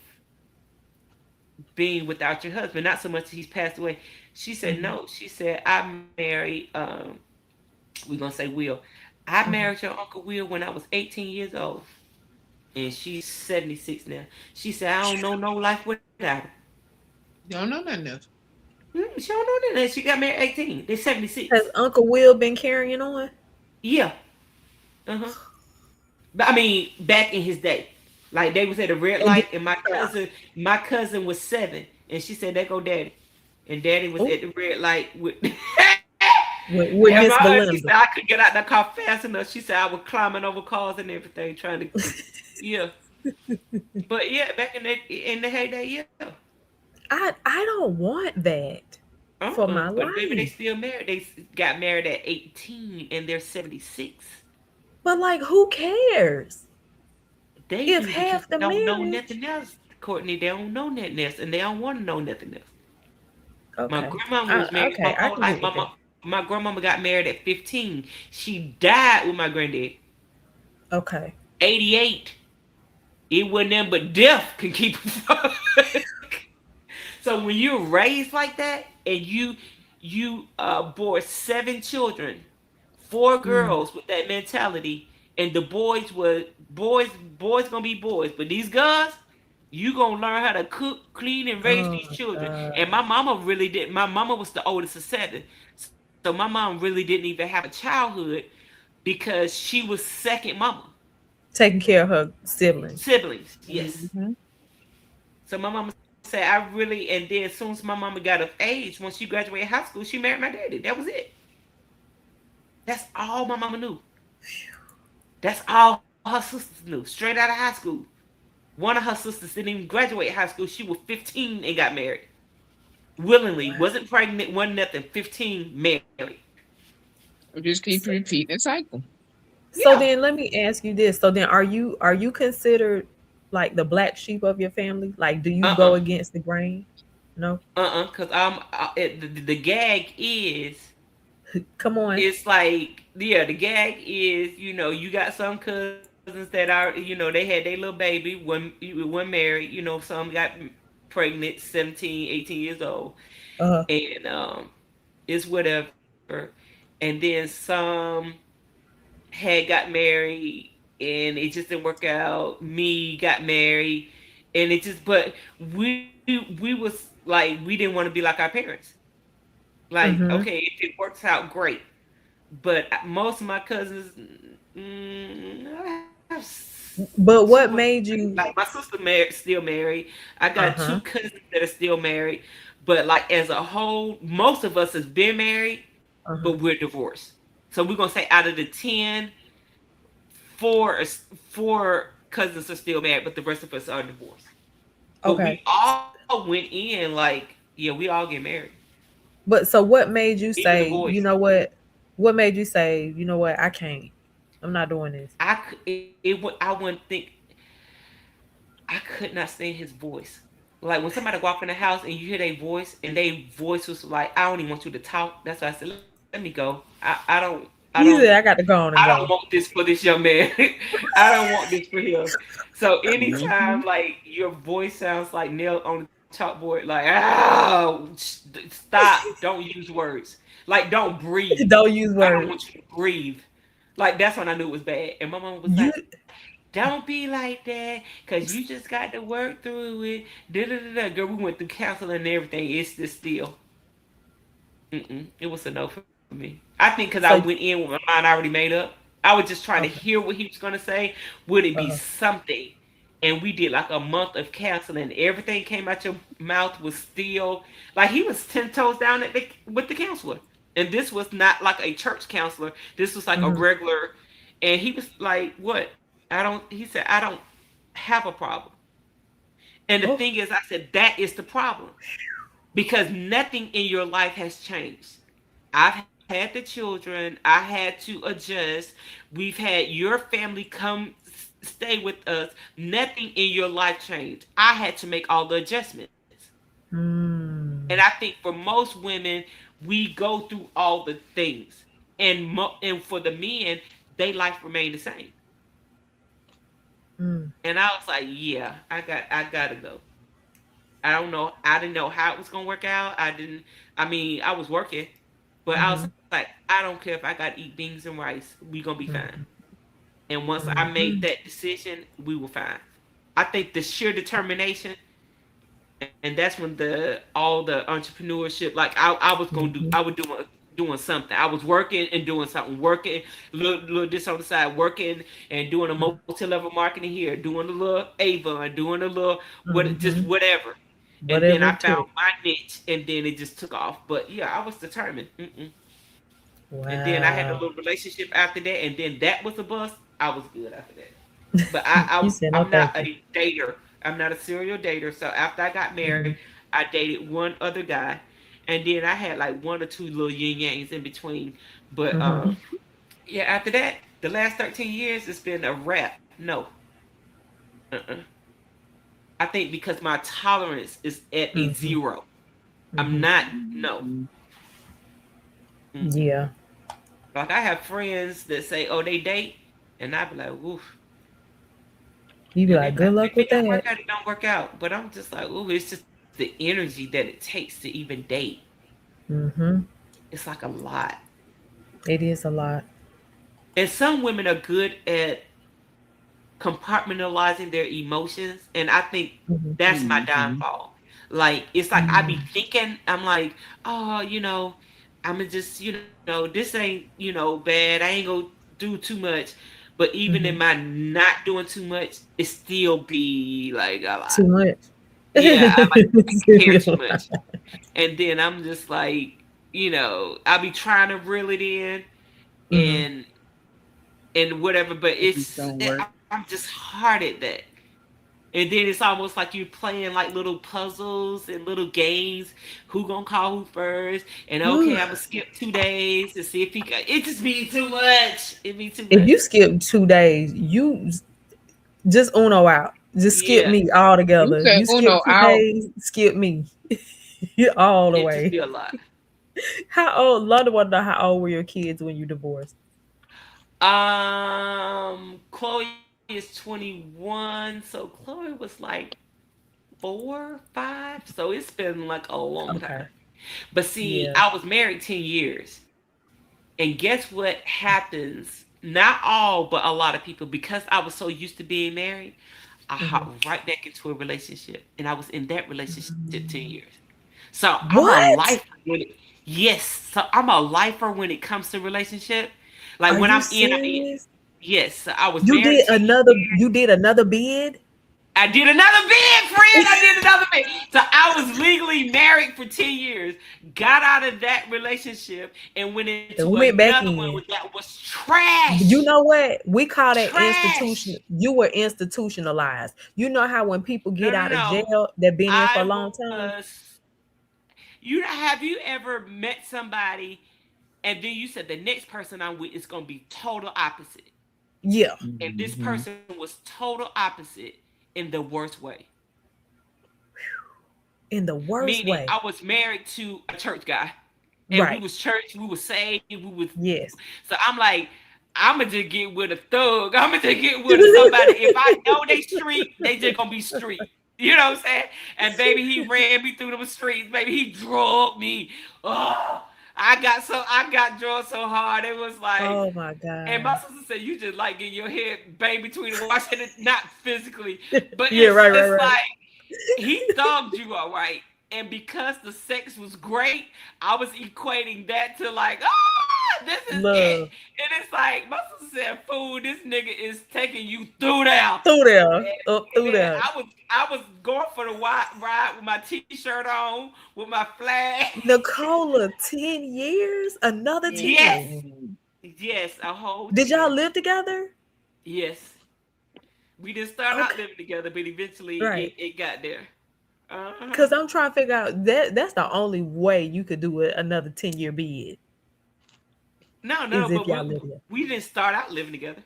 being without your husband? Not so much he's passed away. She said, no. She said, I married, we're going to say Will. I married your Uncle Will when I was 18 years old. And she's 76 now. She said, I don't know no life without her. You don't know nothing else. She don't know nothing else. She got married 18. They're 76. Has Uncle Will been carrying on? Yeah. But I mean, back in his day. Like, they was at a red light, and my cousin was 7, and she said, "There go Daddy," and Daddy was at the red light with Miss Belinda. Said, I could get out the car fast enough. She said I was climbing over cars and everything, trying to, But yeah, back in the heyday, yeah. I don't want that for my life. But maybe they still married. They got married at 18, and they're 76. But like, who cares? They if half the don't marriage... know nothing else, Courtney. They don't know nothing else, and they don't want to know nothing else. Okay. My grandma was married my whole life. My grandmama got married at 15. She died with my granddad. Okay. 88. It wasn't them but death can keep her. So when you're raised like that, and you bore 7 children, 4 girls with that mentality. And the boys gonna be boys, but these guys, You gonna learn how to cook, clean, and raise these children. And my mama really did. My mama was the oldest of 7, so my mom really didn't even have a childhood because she was second mama. Taking care of her siblings. Yes. Mhm. So my mama said, I really, and then as soon as my mama got of age, when she graduated high school, she married my daddy. That was it. That's all my mama knew. That's all her sisters knew. Straight out of high school. One of her sisters didn't even graduate high school. She was 15 and got married. Willingly. Wasn't pregnant, wasn't nothing. 15, married. Just keep repeating the cycle. So Yeah. then let me ask you this. So then are you considered like the black sheep of your family? Like, do you go against the grain? No? Because the gag is, Come on. it's like, yeah, the gag is, you got some cousins that are, they had their little baby, one married, some got pregnant, 17, 18 years old. And it's whatever. And then some had got married and it just didn't work out. Me got married and it just, but we was like, we didn't want to be like our parents. Like, okay, if it works out, great. But most of my cousins, But what made you like my sister still married. I got 2 cousins that are still married. But like as a whole, most of us has been married, but we're divorced. So we're gonna say out of the 10, 4 cousins are still married, but the rest of us are divorced. But we all went in like, yeah, we all get married. But so what made you Even say, the boys. you know what? What made you say, you know what? I can't. I'm not doing this. I wouldn't think. I could not stand his voice. Like when somebody walk in the house and you hear their voice and their voice was like, I don't even want you to talk. That's why I said, let me go. I don't. I got to go on and I go. don't want this for this young man. I don't want this for him. So anytime like your voice sounds like nail on the chalkboard, like, oh, stop. Don't use words. Like, don't breathe. Don't use I don't words. want you to breathe. Like, that's when I knew it was bad. And my mom was like, don't be like that, because you just got to work through it. Da-da-da-da. Girl, we went through counseling and everything. It's just still. It was a no for me. I think because I went in with my mind already made up. I was just trying to hear what he was going to say. Would it be something? And we did like a month of counseling. Everything came out your mouth was still like he was 10 toes down with the counselor. And this was not like a church counselor. This was like a regular. And he was like, what? He said, I don't have a problem. And the thing is, I said, that is the problem. Because nothing in your life has changed. I've had the children. I had to adjust. We've had your family come stay with us. Nothing in your life changed. I had to make all the adjustments. And I think for most women, we go through all the things. And for the men, their life remained the same. And I was like, yeah, I gotta go. I don't know. I didn't know how it was gonna work out. I was working, but I was like, I don't care if I gotta eat beans and rice. We gonna be fine. And once I made that decision, we were fine. I think the sheer determination, and that's when all the entrepreneurship, like I was gonna do. I was doing something. I was working and doing something. Working, little this on the side, working and doing a multi-level marketing here, doing a little Avon, doing a little just whatever. And then I found my niche, and then it just took off. But yeah, I was determined. Wow. And then I had a little relationship after that, and then that was a bust. I was good after that. But I'm not a dater. I'm not a serial dater. So after I got married, I dated one other guy. And then I had like 1 or 2 little yin yangs in between. But yeah, after that, the last 13 years, it's been a wrap. No. I think because my tolerance is at a 0. I'm not, no. Yeah. Like I have friends that say, oh, they date. And I be like, oof. You be like, good luck with that. It don't work out. But I'm just like, ooh, it's just the energy that it takes to even date. It's like a lot. It is a lot. And some women are good at compartmentalizing their emotions, and I think Mhm. that's my Mhm. downfall. Like it's like I be thinking, I'm like, oh, I'm gonna just, this ain't, bad. I ain't gonna do too much. But even in Mhm. my not doing too much, it still be like a Too lot. much. Yeah, I care too much. And then I'm just like, I be trying to reel it in Mhm. and whatever, but Don't work. I'm just hard at that. And then it's almost like you're playing like little puzzles and little games. Who gonna call who first? And okay, I'm gonna skip 2 days to see if he got. It just be too much. It be too If much. you skip 2 days, you just Uno out. Just skip Yeah, me all You together. said You skip Uno 2 days, skip me. All the it just way. be a lot. How old? Love to want to know how old were your kids when you divorced? Chloe is 21, so Chloe was like 4, 5. So it's been like a long Okay. time. But see, Yeah. I was married 10 years. And guess what happens? Not all, but a lot of people, because I was so used to being married, I hopped right back into a relationship. And I was in that relationship 10 years. So I'm a What? lifer when it, yes. So I'm a lifer when it comes to relationship. Like Are when you I'm in. serious? Yes. So I was You married did 10 years. another. You did another bid. I did another bid, friend. I did another bid. So I was legally married for 10 years, got out of that relationship, and went And into went back another one in. that was You trash. know what? We call that institution. Trash. You were institutionalized. You know how when people No, get no, out of no. jail, they've been in for a I long time. was. Have you ever met somebody and then you said the next person I'm with is going to be total opposite? Yeah, And this Mhm. person was total opposite in the worst way. in the worst Meaning, way. I was married to a church guy, and we Right. was church, we was saved, we was. Yes. So I'm like, I'ma just get with a thug. I'ma just get with somebody. If I know they street, they just gonna be street. You know what I'm saying? And baby, he ran me through them streets. Baby, he drug me. Oh, I got drugged so hard. It was like, Oh my and my God. sister said, you just like getting your head banged between the wires. Not physically, but Yeah. it's Right. Right. just Right. like he thugged you all right. And because the sex was great, I was equating that to like, this is it. Love And it's like, my sister said, fool, this nigga is taking you through there. through there, And, up and through then there. I was going for the ride with my t-shirt on, with my flag. Nicola, 10 years, another 10. Yes. Yes, a whole Did y'all 10. live together? Yes. We didn't start out Okay. living together, but eventually Right. it got there. Uh-huh. Because I'm trying to figure out that's the only way you could do another 10-year bid No, is if but y'all live together. we didn't start out living together.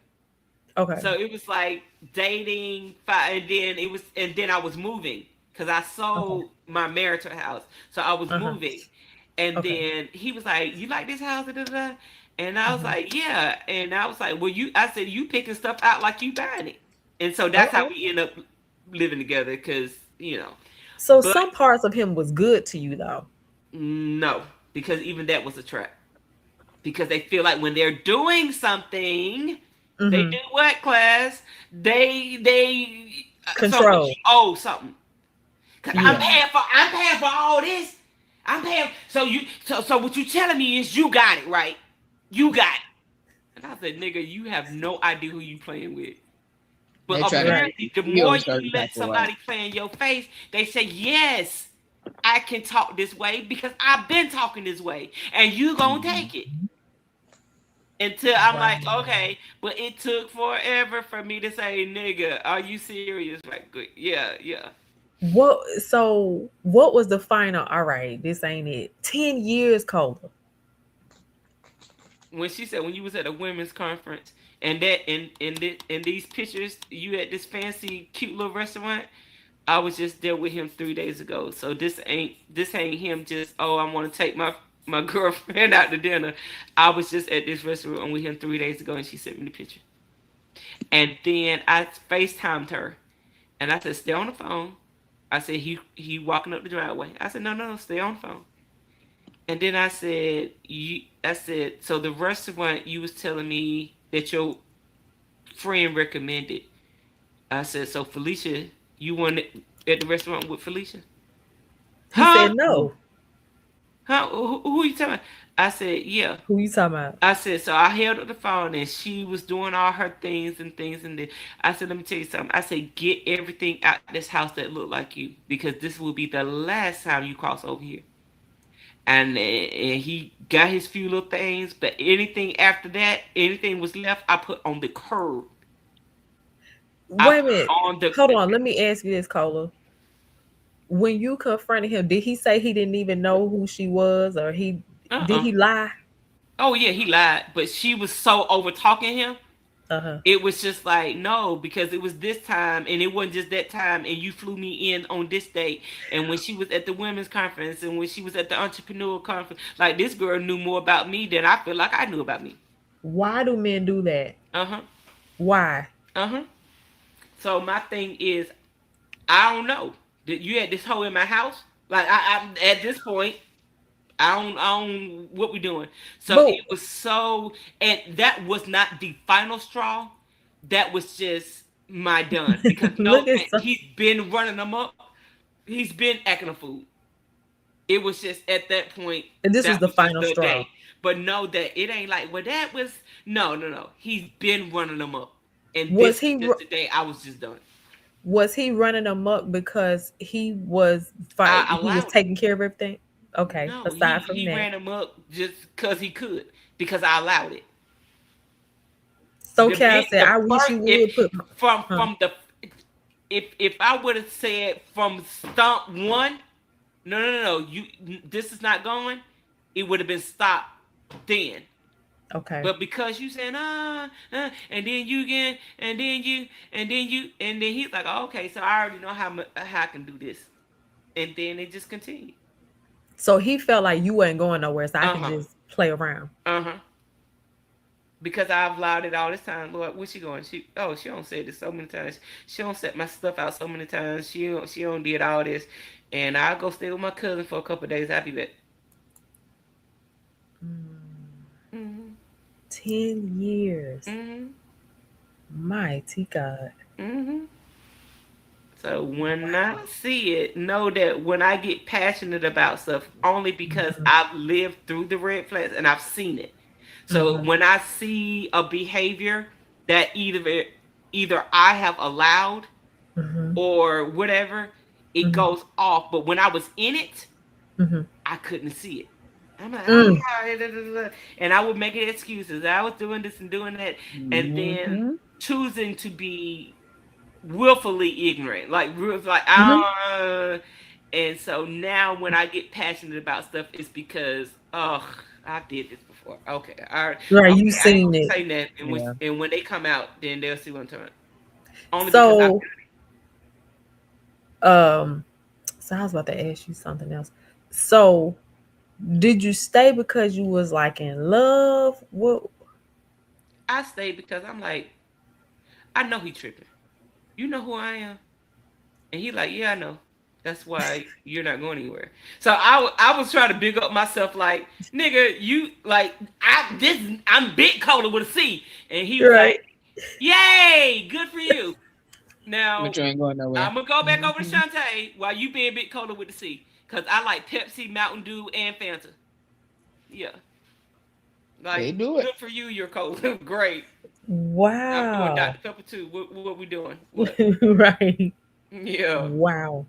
Okay. So it was like dating, and then I was moving because I sold my marital house. So I was Uh-huh. moving, and Okay. then he was like, "You like this house?" Da, da, da. And I was Mhm. like, "Yeah." And I was like, "Well, I said you picking stuff out like you buying it," and so that's how Okay. we end up living together because So But some parts of him was good to you though. no, because even that was a trap. Because they feel like when they're doing something, they Mhm. do what, class? They Control. So oh something. Cause Yeah. I'm paying for all this. I'm paying. So what you telling me is you got it right. You got it. And I said, nigga, you have no idea who you playing with. But They try to apparently, the steal more you certain let type of way. somebody play in your face, they say, yes, I can talk this way because I've been talking this way, and you gonna take it. Until I'm like, okay, but it took forever for me to say, nigga, are you serious? Like, good. Yeah. What was the final? All right, this ain't it. 10 years, Cola. When she said when you was at a women's conference and that in these pictures you at this fancy cute little restaurant, I was just there with him 3 days ago. So this ain't him just, oh, I want to take my girlfriend out to dinner. I was just at this restaurant with him 3 days ago and she sent me the picture. And then I FaceTimed her and I said, stay on the phone. I said, he walking up the driveway. I said, no, stay on the phone. And then I said, so the restaurant you was telling me that your friend recommended, I said, so Felicia, you want it at the restaurant with Felicia? He Huh? said no. Huh? Who you talking about? I said, yeah. Who you talking about? I said, so I held up the phone and she was doing all her things. And then I said, let me tell you something. I said, get everything out of this house that look like you, because this will be the last time you cross over here. And he got his few little things, but anything after that, anything was left, I put on the curb. Wait a minute. On the, Hold on. Let me ask you this, Cola. When you confronted him, did he say he didn't even know who she was, or did he lie? Oh yeah, he lied, but she was so over talking him. It was just like, no, because it was this time and it wasn't just that time, and you flew me in on this date. And when she was at the women's conference and when she was at the entrepreneur conference, like, this girl knew more about me than I feel like I knew about me. Why do men do that? Why? So my thing is, I don't know. You had this hoe in my house? Like, I at this point, I don't what we doing. So it was so, and that was not the final straw. That was just my done. Because he's been running them up. He's been acting a fool. It was just at that point. And this was the final straw. Day. But know that it ain't like, well, that was no. He's been running them up. And was he just today? I was just done. Was he running them up because he was fighting? He was taking care of everything. Okay. No, aside from he that, ran him up just because he could, because I allowed it. So Cal said, "I wish you would put from the if I would have said from stomp one, no, this is not going. It would have been stopped then." Okay. But because you said and then you again, and then he's like, oh, okay, so I already know how I can do this, and then it just continued. So he felt like you wasn't going nowhere, so I can just play around. Because I've allowed it all this time. Lord, where she going? She don't say this so many times. She don't set my stuff out so many times. She don't did all this, and I'll go stay with my cousin for a couple of days. I'll be back. 10 years. Mighty God. So when I see it, know that when I get passionate about stuff, only because I've lived through the red flags and I've seen it. So when I see a behavior that either I have allowed or whatever, it goes off. But when I was in it, I couldn't see it. I'm like, and I would make it excuses. I was doing this and doing that, and then choosing to be willfully ignorant, and so now when I get passionate about stuff, it's because I did this before. Okay, all right. Right, you seen it. Say that, and when they come out, then they'll see what I'm talking about. So I was about to ask you something else. So, did you stay because you was like in love? What? I stayed because I'm like, I know he tripping. You know who I am, and he like, yeah, I know. That's why you're not going anywhere. So I was trying to big up myself, like, nigga, you like I'm Big Cola with a C, and he was like, yay, good for you. Now but you ain't going nowhere. I'm gonna go back over to Shantae while you being Big Cola with the C, because I like Pepsi, Mountain Dew, and Fanta. Yeah, like they do it. Good for you, you're Cola. Great. Wow. I'm doing Dr. Pepper too. What we doing? What? Right. Yeah. Wow.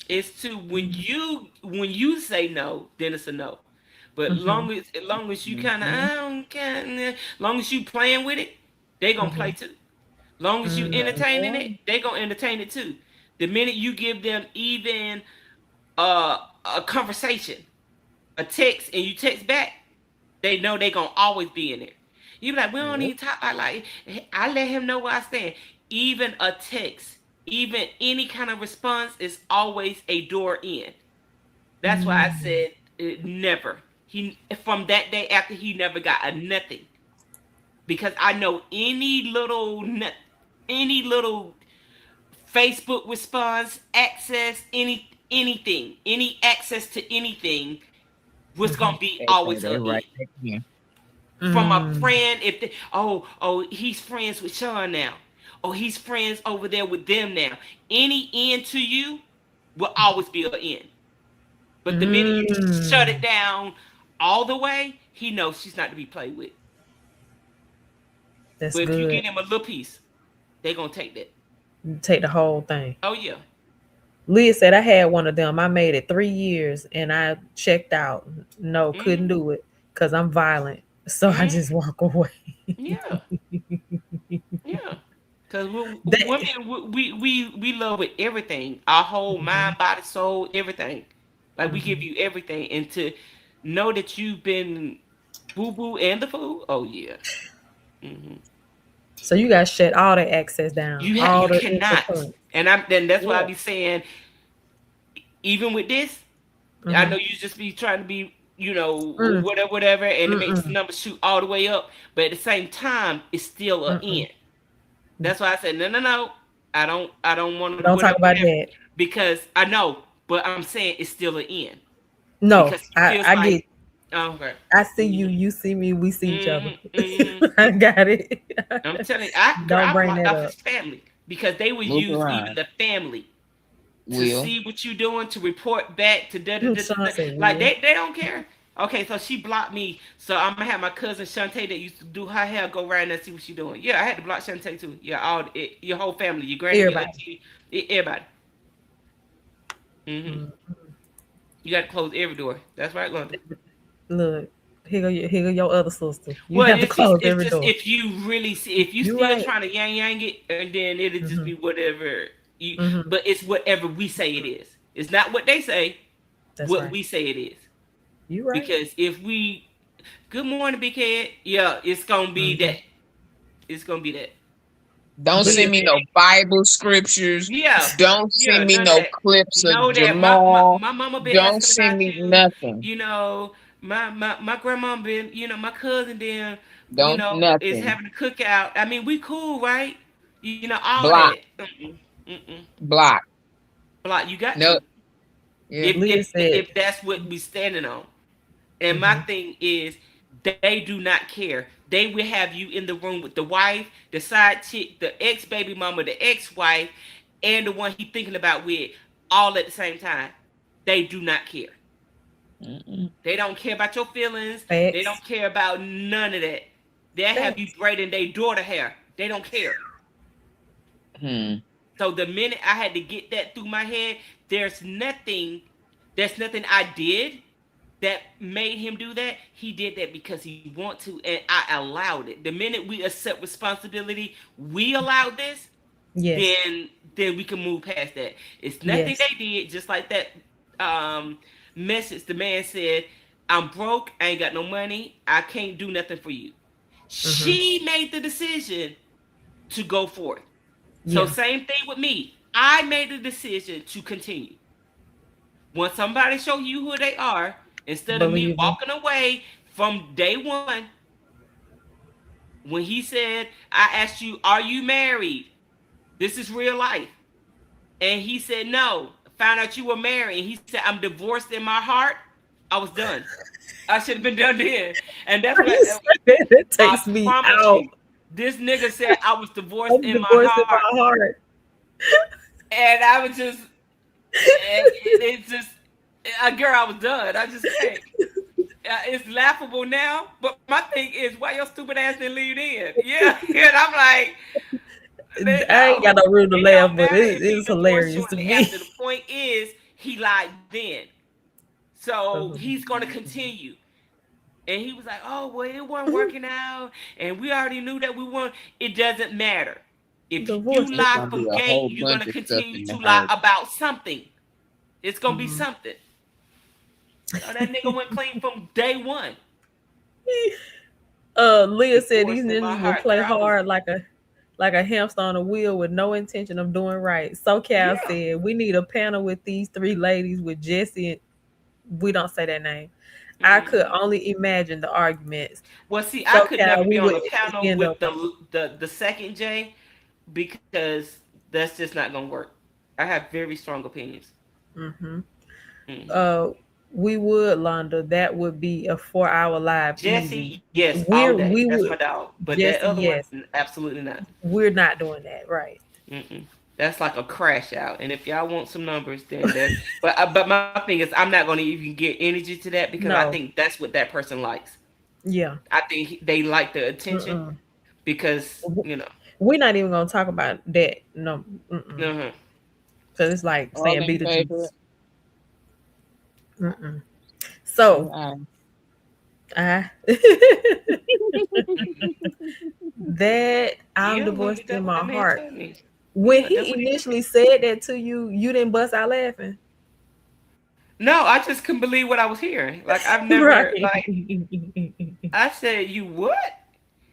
It's to when you say no, then it's a no. But long as you kind of long as you playing with it, they gonna play too. Long as you entertaining it, they gonna entertain it too. The minute you give them even a conversation, a text, and you text back, they know they gonna always be in there. You be like, we don't need to talk. I let him know where I stand. Even a text, even any kind of response is always a door in. That's why I said never. From that day after, he never got a nothing, because I know any little Facebook response, access, anything, any access to anything was gonna be always a right. from a friend. If they, he's friends with Sean now. Oh, he's friends over there with them now. Any end to you will always be an end. But the minute you shut it down all the way, he knows she's not to be played with. That's but good. If you get him a little piece, they're gonna take that. Take the whole thing. Oh yeah. Leah said I had one of them. I made it 3 years and I checked out. No, couldn't do it because I'm violent. So I just walk away. Yeah. Yeah. Because women, we love with everything. Our whole mind, body, soul, everything. Like we give you everything. And to know that you've been boo-boo and the fool, oh yeah. So you guys shut all the access down. You cannot. And that's why I be saying, even with this, I know you just be trying to be, whatever, and it makes the number shoot all the way up. But at the same time, it's still an end. That's why I said no. I don't want to. Don't talk about that because I know, but I'm saying it's still an end. No, I get. Okay. I see you. You see me. We see each other. I got it. I'm telling you, I bring that up. His family because they would use even the family to see what you're doing, to report back to like they don't care. Okay, so she blocked me, so I'm gonna have my cousin Shantae that used to do her hair go around and see what she's doing. Yeah, I had to block Shantae too. Yeah, your whole family, your granny, everybody. You got to close every door. That's right, London. Look, here go your other sister. You have to close every door. If you really see, if you still trying to yang it, and then it'll just be whatever. But it's whatever we say it is. It's not what they say. That's what right. we say it is. You right. Because if we, good morning, big head. Yeah, it's gonna be that. It's gonna be that. Don't send me no Bible scriptures. Yeah. Don't send me no clips of Jamal. My mama been don't send me nothing. My grandma been, my cousin then, nothing. is having a cookout. I mean, we cool, right? All Block. that. Block. You got no. Yeah. If that's what we standing on. And my thing is, they do not care. They will have you in the room with the wife, the side chick, the ex-baby mama, the ex-wife, and the one he thinking about with, all at the same time. They do not care. They don't care about your feelings. Facts. They don't care about none of that. They'll have you braiding their daughter hair. They don't care. So the minute I had to get that through my head, there's nothing I did that made him do that. He did that because he want to, and I allowed it. The minute we accept responsibility, we allowed this, then we can move past that. It's nothing they did, just like that message. The man said, I'm broke, I ain't got no money, I can't do nothing for you. She made the decision to go for it. So same thing with me. I made the decision to continue. When somebody show you who they are, instead of me walking away from day one, when he said, I asked you, are you married? This is real life. And he said, no. Found out you were married. And he said, I'm divorced in my heart. I was done. I should have been done then. And that's what it takes me out. This nigga said I was divorced in my heart. And I was just, it's just, girl, I was done. I just can't. It's laughable now, but my thing is, why your stupid ass didn't leave in? Yeah, and I'm like, I ain't got no room to laugh, but it is hilarious to me. After the point is, he lied then, so he's gonna continue. And he was like, "Oh, well, it wasn't working out, and we already knew that we weren't." It doesn't matter. If you lie from gate, you're gonna continue to lie about something. It's gonna be something. So that nigga went clean from day one. Leah said these niggas will play hard like a hamster on a wheel with no intention of doing right. So Cal said we need a panel with these 3 ladies with Jesse and we don't say that name. I could only imagine the arguments. Well, see, I could never be on a panel with the second J because that's just not gonna work. I have very strong opinions. We would, Londa. That would be a 4-hour live. Easy. Jesse, yes, all day. We That's would, my dog. But Jesse, that other yes. one, absolutely not. We're not doing that, right? Mm-mm. That's like a crash out. And if y'all want some numbers, then that's. but my thing is, I'm not going to even get energy to that because I No. think that's what that person likes. Yeah. I think they like the attention because you know. We're not even gonna talk about that. No. Uh-huh. So it's like All saying in Beetlejuice. favor? So Aye. that I'm Yeah, divorced that's in what my that man heart. told me. When Yeah, he that's what he initially said that to you, you didn't bust out laughing. No, I just couldn't believe what I was hearing. Like I've never Right. like I said, you what?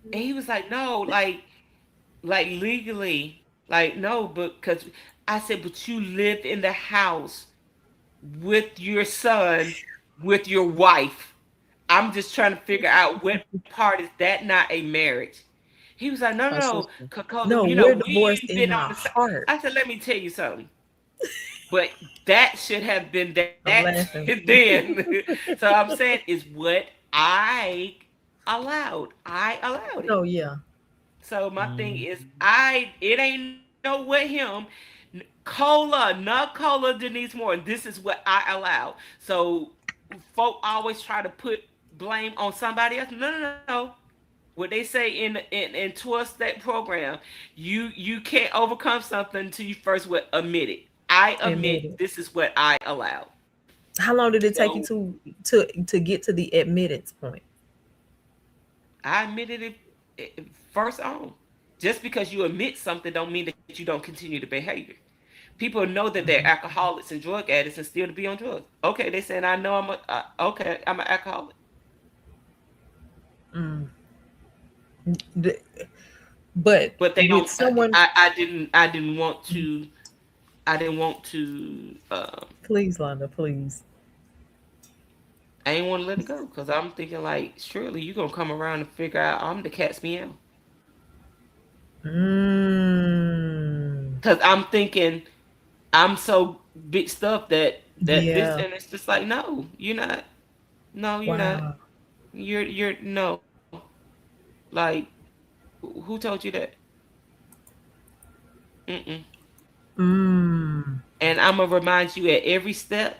And he was like, no, like legally, like no, but because I said, but you lived in the house with your son, with your wife. I'm just trying to figure out what part is that not a marriage. He was like, no, My no, sister. because No, you know we're divorced we've in been our on the side. heart. I said, let me tell you something. But that should have been that I'm laughing. then. So I'm saying is what I allowed. I allowed it. Oh yeah. So my thing is it ain't no with him. Not Cola Denise Moore. This is what I allow. So folk always try to put blame on somebody else. No. What they say in 12-step program, you can't overcome something until you first would admit it. I admit this is what I allowed. How long did it take you to get to the admittance point? I admitted it first on. Just because you admit something don't mean that you don't continue the behavior. People know that they're alcoholics and drug addicts and still to be on drugs. Okay, they saying I know I'm an alcoholic. But they don't. Someone, I didn't want to. Please, Londa, please. I ain't want to let it go because I'm thinking like, surely you gonna come around and figure out I'm the cat's meow. Because I'm thinking I'm so big stuff that this, and it's just like, no, you're not. No, you're not. You're no. Like, who told you that? And I'm gonna remind you at every step,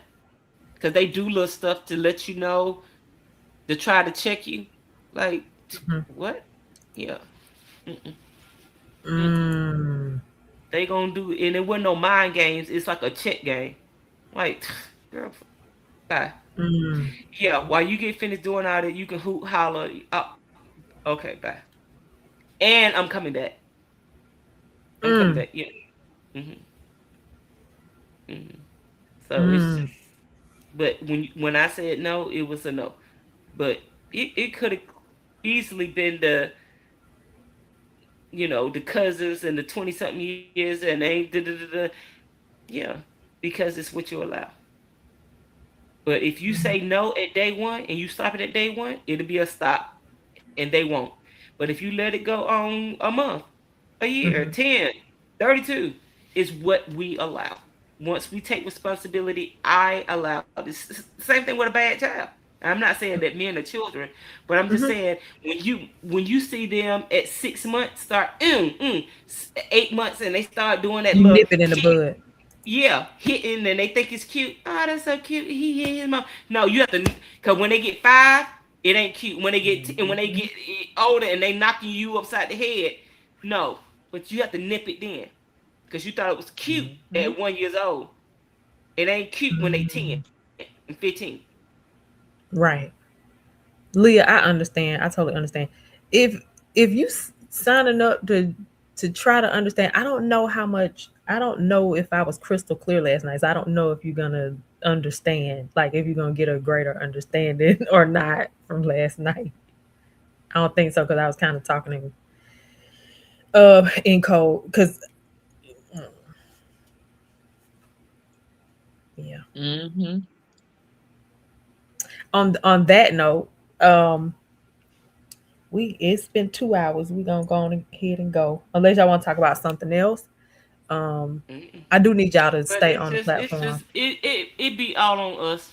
because they do little stuff to let you know, to try to check you. Like, what? Yeah. They gonna do, and it wasn't no mind games. It's like a check game. Like, girl, bye. Yeah, while you get finished doing all that, you can hoot, holler. Oh, okay, bye. And I'm coming back. I'm coming back. Yeah. So it's just, but when I said no, it was a no. But it could have easily been the, the cousins and the 20-something years and they yeah, because it's what you allow. But if you say no at day one and you stop it at day one, it'll be a stop, and they won't. But if you let it go on a month, a year, 10, 32, is what we allow. Once we take responsibility, I allow. It's the same thing with a bad child. I'm not saying that men are children, but I'm just saying when you see them at 6 months start 8 months and they start doing that, you nip it in the bud. Yeah, hitting and they think it's cute. Oh, that's so cute. He hit his mom. No, you have to, because when they get 5, it ain't cute. When they get and when they get older and they knocking you upside the head, no. But you have to nip it then, because you thought it was cute at 1 year old. It ain't cute when they 10 and 15. Right, Leah, I understand. I totally understand. If you signing up to try to understand, I don't know how much. I don't know if I was crystal clear last night. So I don't know if you're gonna understand, like if you're gonna get a greater understanding or not from last night. I don't think so, because I was kind of talking in code. Because yeah. On that note, it's been 2 hours. We're gonna go on ahead and go. Unless y'all want to talk about something else. I do need y'all to stay on the platform. It be all on us.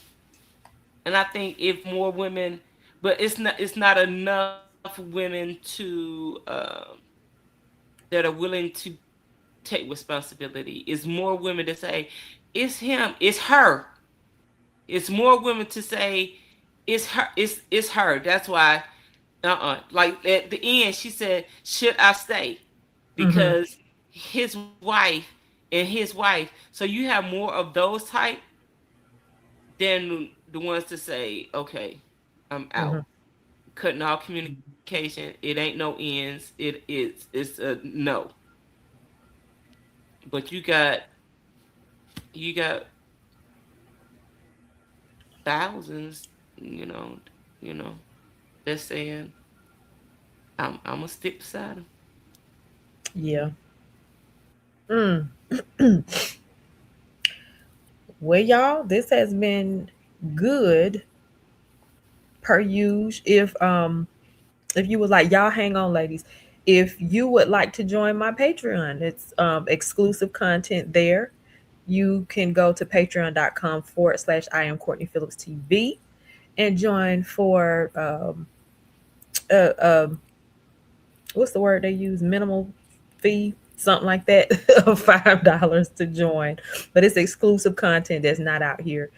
And I think if more women, but it's not enough women to that are willing to take responsibility. It's more women to say, it's him, it's her. It's more women to say, it's her, it's her. That's why, like at the end, she said, should I stay? Because his wife and his wife. So you have more of those type than the ones to say, okay, I'm out. Cutting all communication. It ain't no ends. It's a no. But you got thousands, you know, that's saying I'm gonna stick beside him. Yeah. Well, y'all, this has been good per usual. If you would like, y'all hang on, ladies. If you would like to join my Patreon, it's exclusive content there. You can go to patreon.com/ I am Courtney Phillips TV and join for uh, um, what's the word they use? Minimal fee, something like that, of $5 to join. But it's exclusive content that's not out here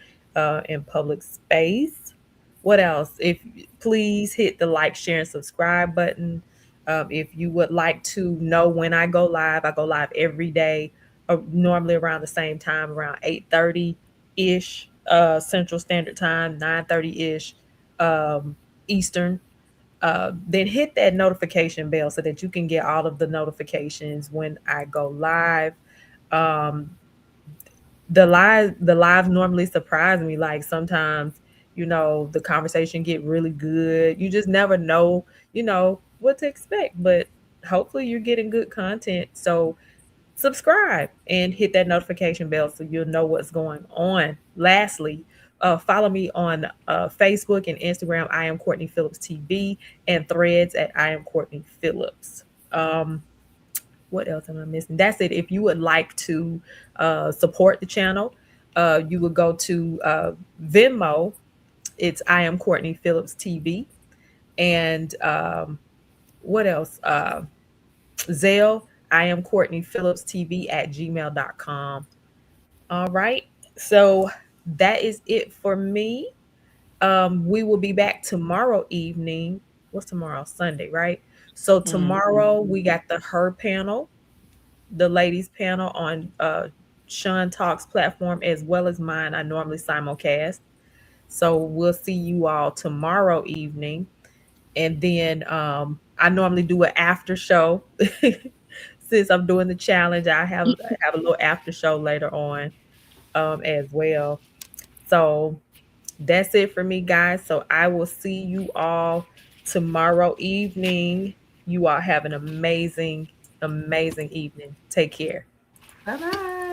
in public space. What else? If please hit the like, share, and subscribe button. If you would like to know when I go live every day, normally around the same time, around 8:30 ish Central Standard Time, 9:30 ish Eastern. Then hit that notification bell so that you can get all of the notifications when I go live. Um, the lives normally surprise me. Like sometimes, the conversation get really good. You just never know, what to expect. But hopefully you're getting good content. So subscribe and hit that notification bell so you'll know what's going on. Lastly, follow me on Facebook and Instagram. I am Courtney Phillips TV, and Threads at I am Courtney Phillips. What else am I missing? That's it. If you would like to support the channel, you would go to Venmo. It's I am Courtney Phillips TV. And what else? Zelle, I am Courtney Phillips TV at gmail.com. All right. So that is it for me. We will be back tomorrow evening. What's tomorrow? Sunday, right? So tomorrow we got the Her panel, the ladies panel on Sean Talks platform, as well as mine. I normally simulcast. So we'll see you all tomorrow evening. And then I normally do an after show. Since I'm doing the challenge, I have a little after show later on as well. So that's it for me, guys. So I will see you all tomorrow evening. You all have an amazing, amazing evening. Take care. Bye bye.